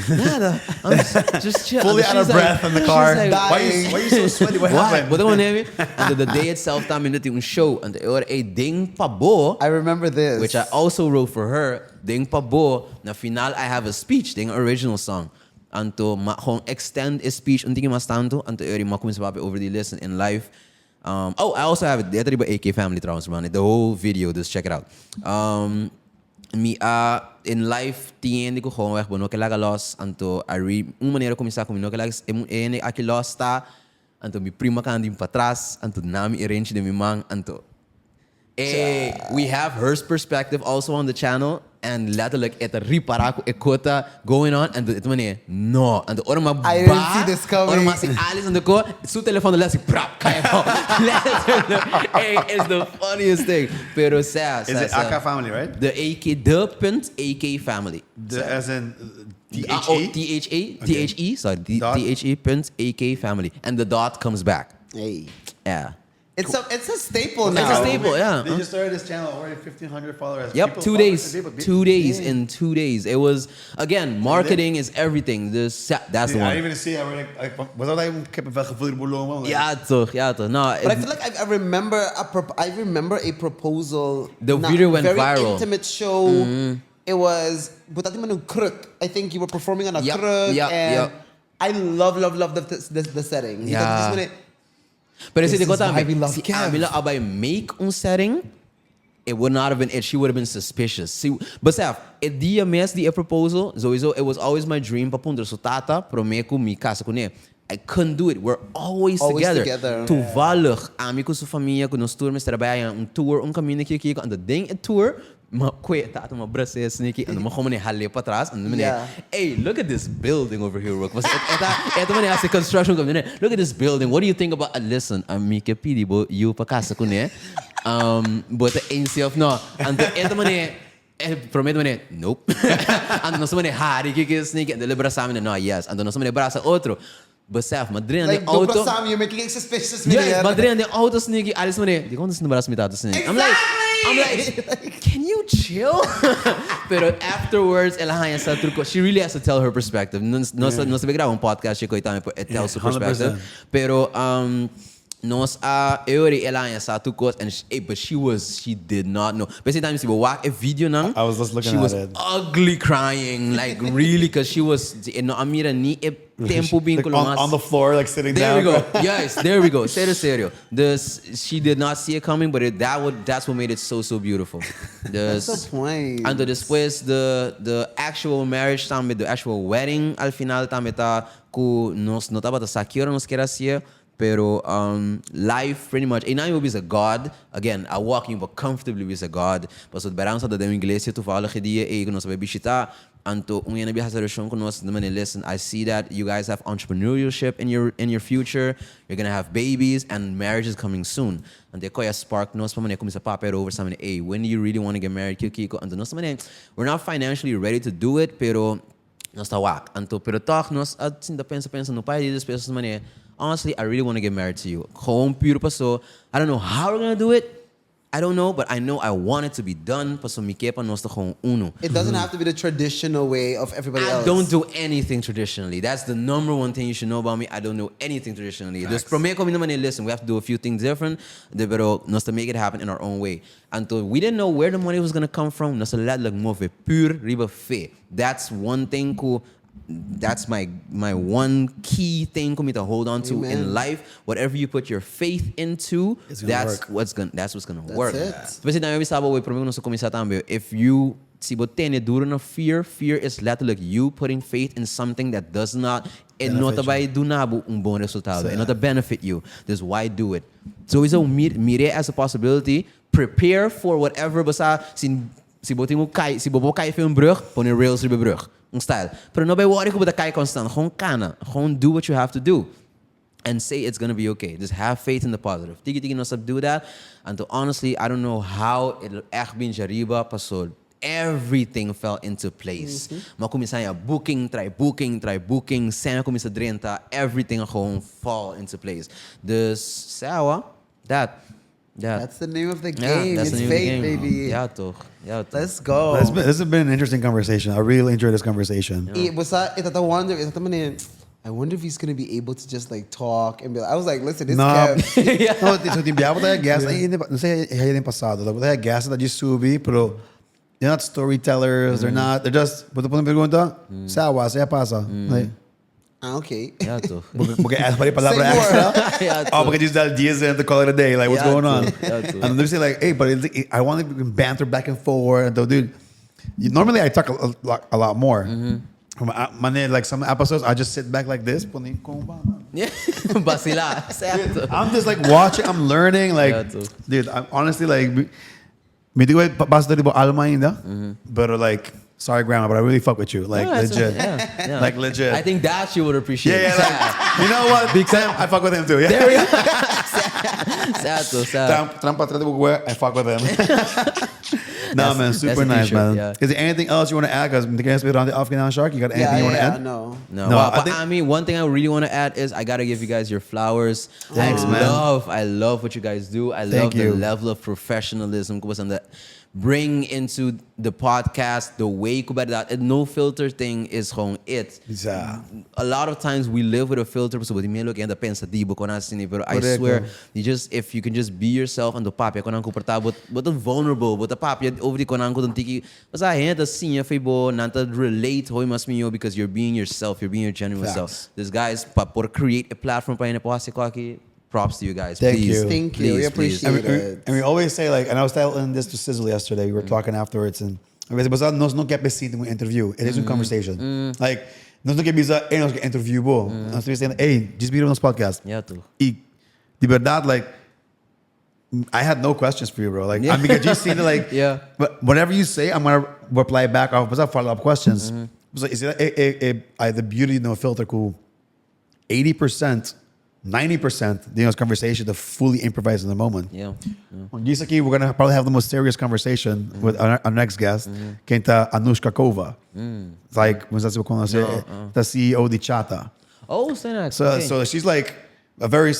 nada, I'm just chill. Fully out of breath in the car. Like, Why are you so sweaty? What happened? What do you And the day itself, time in the show, and the other a ding pa bo, I remember this. which I also wrote for her. Ding pa bo, na final I have a speech, ding original song. Anto gewoon extend a speech until mas tanto, anto eri makumis papi over the listen in life. I also have it. Dito ba AK Family trouwens man. The whole video, just check it out. In life, tiende ko gewoon weg bono kailangan loss anto maneira começar com no kailangan aqui loss tá anto mi prima kan din patras anto nami arrange de mi mang anto. We have her perspective also on the channel. And letterlijk het riparako ekota going on and ito man no and ora ma I didn't see this coming. ora ma si Alice on the ko su telefono la si prap kaya mo. It's the funniest thing. Pero sa Is it AK family, right? the AK family. As in THE sorry THE family and the dot comes back. Hey. Yeah. It's a staple now. It's a staple, yeah. They just started this channel already 1,500 followers. Yep, People 2 follow days. us every day, but 2 days in 2 days. It was again marketing is everything. That's the I didn't one. even see. Was dat een kippenvel gevoel boulon? Ja toch. No, But I feel like I remember a proposal. The video went very viral. Intimate show. It was. But I think you were performing on a Yep, kruk, yep, and yep. I love the setting. Yeah. Because But This is why we love si Kevv. Amila abay make un setting, it would not have been it. She would have been suspicious. See, but Saf, it dia mes dia proposal, sowieso, it was always my dream. Papunter so tata, promeco mi casa com I couldn't do it. We're always together. Toevallig, amigo su família, que nós tour, trabalham tour, caminho aqui, and the ding a tour, ma tata, ma braço sneaky, and ma gewoon halle para trás, and hey, look at this building over here, Rook. Ito man as construction company. Look at this building. What do you think about? Listen, amigo pidi bo you pa casa com but the NCF no, and ito man prometo man nope. And nós man hari que sneaky, and the braço man no yes, and nós man braço outro. But Saf, Madrid like the auto. Sam, you're making it suspicious. Yes, Madrid the auto sneaky. Alice mane, di ko nung braço mitado sneaky. I'm like, can you chill? But afterwards, she really has to tell her perspective. No sabi grava podcast, she koitame it tells her perspective. 100%. Pero Eori Elaya sa tukos and but she did not know. Basically, time she watch a video nang. I was just looking she at was it. ugly crying, like really, because she was no amira ni tempo being on the floor, like sitting there down. we go. Yes, there we go. Serio. She did not see it coming, but that's what made it so beautiful. That's the point. And después the actual marriage time, the actual wedding al final time ku nos notaba ta sakira nos quera hacer. Pero life pretty much. E não is a God. Again, I walking but comfortably with a God. Mas o berança da igreja tu fala que dia e nós vai visitar. Anto unha nabi hasarashon ko nós na listen. I see that you guys have entrepreneurship in your future. You're gonna have babies and marriage is coming soon. And they call a spark nós pa começa a paper over something. Hey, when do you really want to get married? Kiko. Anto nós we're not financially ready to do it, pero nós tá wak. Anto pero toch nós sinda pensa no pai das pessoas mané. Honestly, I really want to get married to you. So I don't know how we're going to do it. I don't know, but I know I want it to be done. It doesn't have to be the traditional way of everybody else. I don't do anything traditionally. That's the number one thing you should know about me. I don't do anything traditionally. Just listen, we have to do a few things different, pero nós to make it happen in our own way. Until we didn't know where the money was going to come from, nós like move pure riba fe. That's one thing cool. That's my one key thing for me to hold on to in life. Whatever you put your faith into, that's what's gonna work. Especially now we saw we prometo nosso começar também. If you see what tem duro na fear is literally you putting faith in something that does not not vai do nabo bom resultado. It not to benefit you. That's why do it. So it's a mire as a possibility. Prepare for whatever basta si botinho cai, se bobo cai foi brug, põe rails ribe brug. Style. Pero no be worry about the kai constant. Gewoon do what you have to do. And say it's gonna be okay. Just have faith in the positive. Tiki no sab do that. And to honestly, I don't know how it'll echt bin jariba pasol. Everything fell into place. Maar começar try booking. Sana começa drenta. Everything gewoon fall into place. Dus sawa. That's the name of the game. That's It's the name of the fate, game. baby. Yeah, toch. Yeah, toch. Let's go. This has been an interesting conversation. I really enjoyed this conversation. I wonder if he's gonna be able to just like talk and be like, I was like, listen, this No. Kev. No, so timbiaba tayo gas. Ay, no sé, hay din pasado. Like, tayo gas na just subi, pero they're not storytellers. They're just, puto po ng pergunta, sawa, saya pasa. Like, Okay. Yeah, toch. porque ask pa rin palabra Say more. extra. Yeah, Oh, toch. porque just dal dias and to call it a day. Like, what's Yeah, going on? too. Yeah, too. And they say like, hey, but I want to banter back and forth. And dude, normally I talk a lot more. Like some episodes, I just sit back like this. Yeah. Basila. Exacto. I'm just like watching. I'm learning. Like, Yeah, too. dude, I'm honestly like, me digo basta diba alma ainda, but like, sorry grandma, but I really fuck with you. Like Yeah, that's legit. okay. Yeah. Like legit. I think that she would appreciate. Yeah, like, you know what? Big Sam, I fuck with him too. Yeah. There we go. Exacto, exacto. Trampa atrás de bugue, I fuck with him. No, man, super that's a nice, t-shirt, man. yeah. Is there anything else you want to add? Because the guys been on the off Shark. You got anything you want to add? No. No, No, well, I but think- I mean, one thing I really want to add is I gotta give you guys your flowers. Thanks, man. I love what you guys do. I love Thank the you. level of professionalism that bring into the podcast, the way that no filter thing is gewoon it. Yeah. A lot of times we live with a filter, so me look anda pensativo con assim, but I Correcto. swear, if you can just be yourself and the papi con comportable, but vulnerable, but the papi over the con anko tiki, mas a gente assim, febo, nanta relate hoy mas minyo because you're being yourself, you're being your genuine Facts. self. This guys por create a platform pa ina po aqui. Props to you guys. Thank please, you. Thank you. We please, appreciate please. it. And we always say like, and I was telling this to Sizzle yesterday. We were talking afterwards, and basta nós não quer besito um interview. It is a conversation. Like nós não quer bisa, hey, nós quer interview bo. Nós estamos saying, hey, just be on this podcast. Yeah, too. E de verdade, like, I had no questions for you, bro. Like, Yeah. I mean, you see, like, Yeah. But whatever you say, I'm gonna reply back off. But follow up questions. So is it the beauty no filter cool? 80%, 90%, the conversation to fully improvise in the moment. Yeah. On Gisaki, we're gonna probably have the most serious conversation with our next guest, Kenta Anushka Kova. It's like, when that's the CEO de Chata. Oh, say that. So, Okay. so she's like a very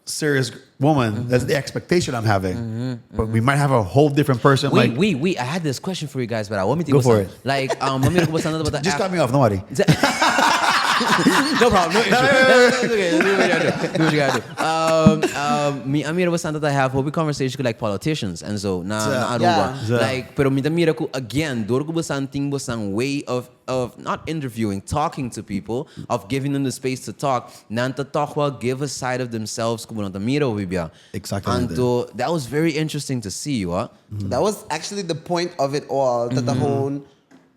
serious woman. That's the expectation I'm having. But we might have a whole different person. Wait. I had this question for you guys, but I want me to Go for it. Like, want me to go about the Just cut me off, no worry. No problem. No issue. It's okay. Do what you gotta do. Me, Amira was something that I have open conversation with like politicians, and so na Yeah. Aruba. Like, pero me mira ko again. Dor ko basang ting basang way of not interviewing, talking to people, of giving them the space to talk. Nanta talkwa, give a side of themselves. Como nanta mira bibia. Exactamente. Anto that was very interesting to see. What? That was actually the point of it all. Tatahon,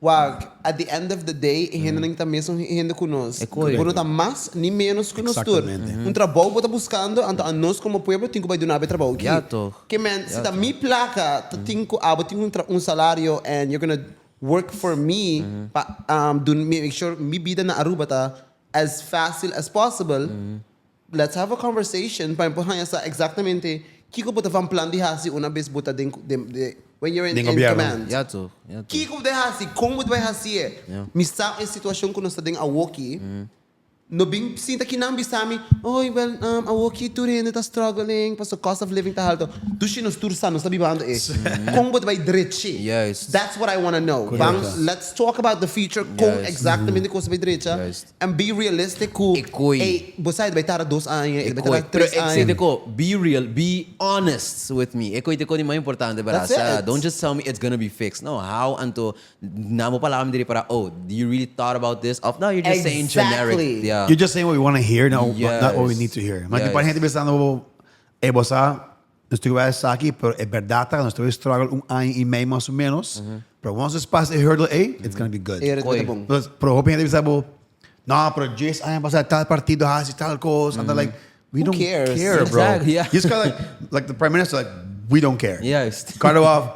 wag, at the end of the day, ihinanang ta mesmo ihina kunos. correcto. Kuno ta mas ni menos kunos tur. Exactamente. Trabalho bota buscando, anto anos como pueblo tinko vai dunabe trabalho. Yeah, toch. Que man, se ta mi placa, ta tinko abo tinko salario and you're gonna work for me, make sure mi bida na Aruba ta as fácil as possible. Let's have a conversation para empujar sa exactamente kiko bota van plan di hasi una vez bota when you're in gobyerno. command. Yeah, too. Kiko de hasi, como vai hasi eh. Misa em situação que nós estamos awoki. No bing sinta kinang bisami, oh well, awoki tu rin ta struggling, pas the cost of living ta alto. Tu sinos tursa no sabi bando eh. Kung bot vai diretsi. Yes. That's what I want to know. Bang, let's talk about the future kung Yes. exactamente ko sa vai diretsa Yes. and be realistic ku. Ikoy. Eh, bosay vai tara 2 anos, vai Ekoy. tara Pero 3 anos. ko, be real, be honest with me. Ekoy ko ni mais importante para That's sa. it. Don't just tell me it's gonna be fixed. No, how anto namo pala kami diri para do you really thought about this? No, you're just saying generic. Exactly. Yeah. You're just saying what we want to hear, not what we Yes. need to hear. Mas Yes. para gente pensando, bosa, nós estivemos aqui, pero é verdade, nós estivemos struggle ano e meio mais ou menos. Pero once it's past the hurdle A, it's going to be good. Era Koy. tudo bom. Pero hope gente pensando, no, pero just ayan pasar tal partido, hasi tal cosa, and they're like, we Who don't cares? care, bro. Exactly, yeah. You just got like the prime minister, like, we don't care. Yes. Cut it off.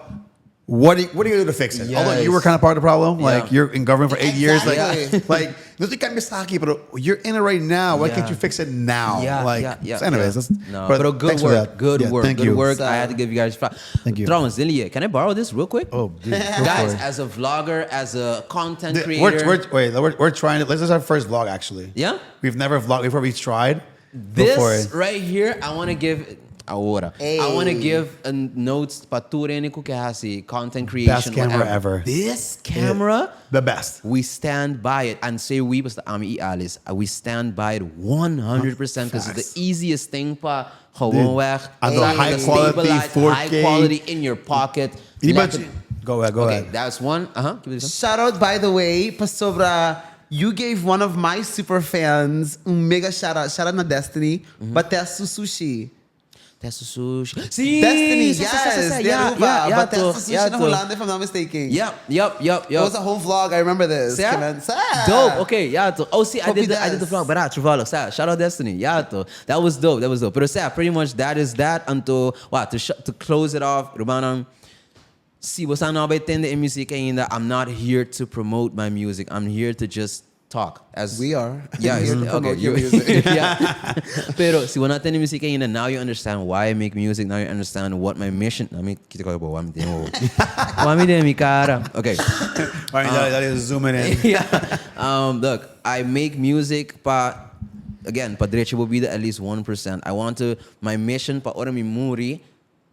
What are you going to do to fix it? Although you were Yes. kind of part of the problem, like Yeah. you're in government for 8 years, Exactly. like no te cambies aquí, but you're in it right now. Why can't you fix it now? Yeah, like, yeah. so anyways, that's, No, but but good thanks for work. that. Good Yeah, work. Thank Good you. work. I had to give you guys. Thank you. Trouwens, Lilie, can I borrow this real quick? Oh, dude, go Guys, for it. as a vlogger, as a content creator, We're trying to. This is our first vlog actually. Yeah? we've never vlogged before. We tried. Go for this it. right here, I want to give. Ahora. Hey. I want to give a notes pa Turenico que hasi content creation. Best camera whatever. ever. This camera, The best. we stand by it. And say we basta ami I Alice. We stand by it 100% because it's the easiest thing pa. Gewoon weg. And the Something high that's quality, stabilized, 4K. high quality in your pocket. Go ahead. Okay, that's one. Give it a Shout out, by the way, Pasobra. You gave one of my super fans mega shout out. Shout out na Destiny. Batesu Sushi. Tesso sushi. See, Destiny, yes. Yeah, Batesu Sushi na to. Holanda, if I'm not mistaken. Yep. It was a whole vlog. I remember this. Yeah? Sa. Dope. Okay, yeah. To. Oh, see, I did the Copidas. vlog. But Travalo, shout out Destiny. Yeah, to. That was dope. But pretty much that is that. Until to close it off, Rubanang. See, what's on in music ainda. I'm not here to promote my music. I'm here to just talk. As We are. Yeah, Here to okay. promote your music. Yeah. Pero si wala tayo music ainda, now you understand why I make music. Now you understand what my mission. I mean, kita ko ba wami demo. Wami de mi cara. Okay. That is zooming in. Yeah. Look, I make music again, pa diretso will be at least 1%. I want to, my mission pa ora mi muri,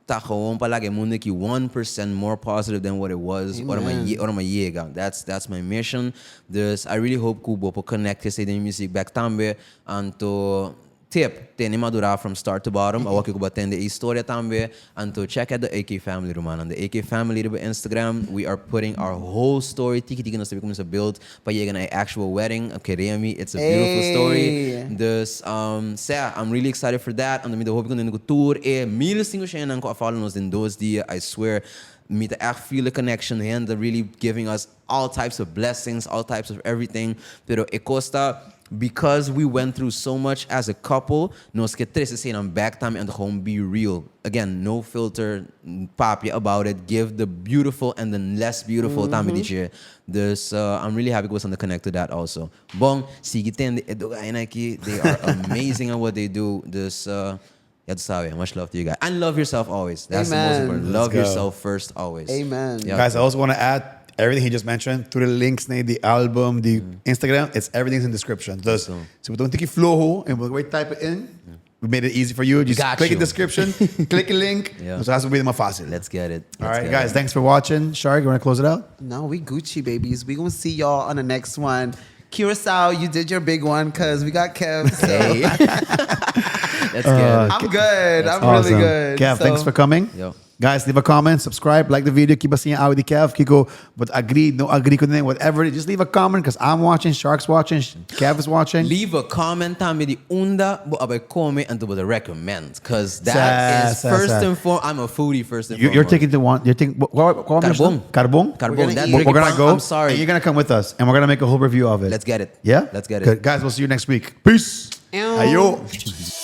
ta gewoon palagi mundo ki 1% more positive than what it was. Ora ma yega. That's my mission. I really hope Kubo po connect sa din music back tambe anto tip teni Madura from start to bottom. Awaki ko batende istorya tambe anto check out the AK family roman on the AK family riba Instagram. We are putting our whole story tiki na sabi ko sa build pa yega na actual wedding of Keremi. It's a beautiful story. I'm really excited for that. Ando mi do hope ko na tour miles tingo siya nang ko follow nos in those dias. I swear me to feel the connection and they're really giving us all types of blessings, all types of everything. Pero Costa, because we went through so much as a couple, nos que tres is saying I'm back time and home be real. Again, no filter, papi about it. Give the beautiful and the less beautiful time this year. I'm really happy with on the connect to that also. Bong, sigiten they are amazing at what they do. Much love to you guys. And love yourself always. That's Amen. the most important. Love go. yourself first always. Amen. Yeah. Guys, I also want to add everything he just mentioned through the links, the album, the Instagram. Everything's in the description. So we don't take you flow and we'll type it in. We made it easy for you. Just click the description, click a link. Yeah. So that's what we more fácil. Let's get it. All right, guys. Thanks for watching. Shark, you want to close it out? No, we Gucci babies. We gonna see y'all on the next one. Curaçao, you did your big one because we got Kevv. So Hey. Let's get it. I'm good. I'm Awesome. really good. Kev, So- thanks for coming. Yo. Guys, leave a comment, subscribe, like the video, keep us seeing out with the Kev. Kiko, but agree, no agree, whatever. Just leave a comment because I'm watching, Shark's watching, Kev is watching. Leave a comment on the unda, but about comment and the recommend because that is first and foremost. I'm a foodie first and foremost. You're taking the one. You're taking Carbon. Carbon. Carbon. That We're gonna go. I'm sorry. And you're gonna come with us, and we're gonna make a whole review of it. Let's get it. Yeah. Let's get it. Good. Guys, we'll see you next week. Peace. Ew. Ayo.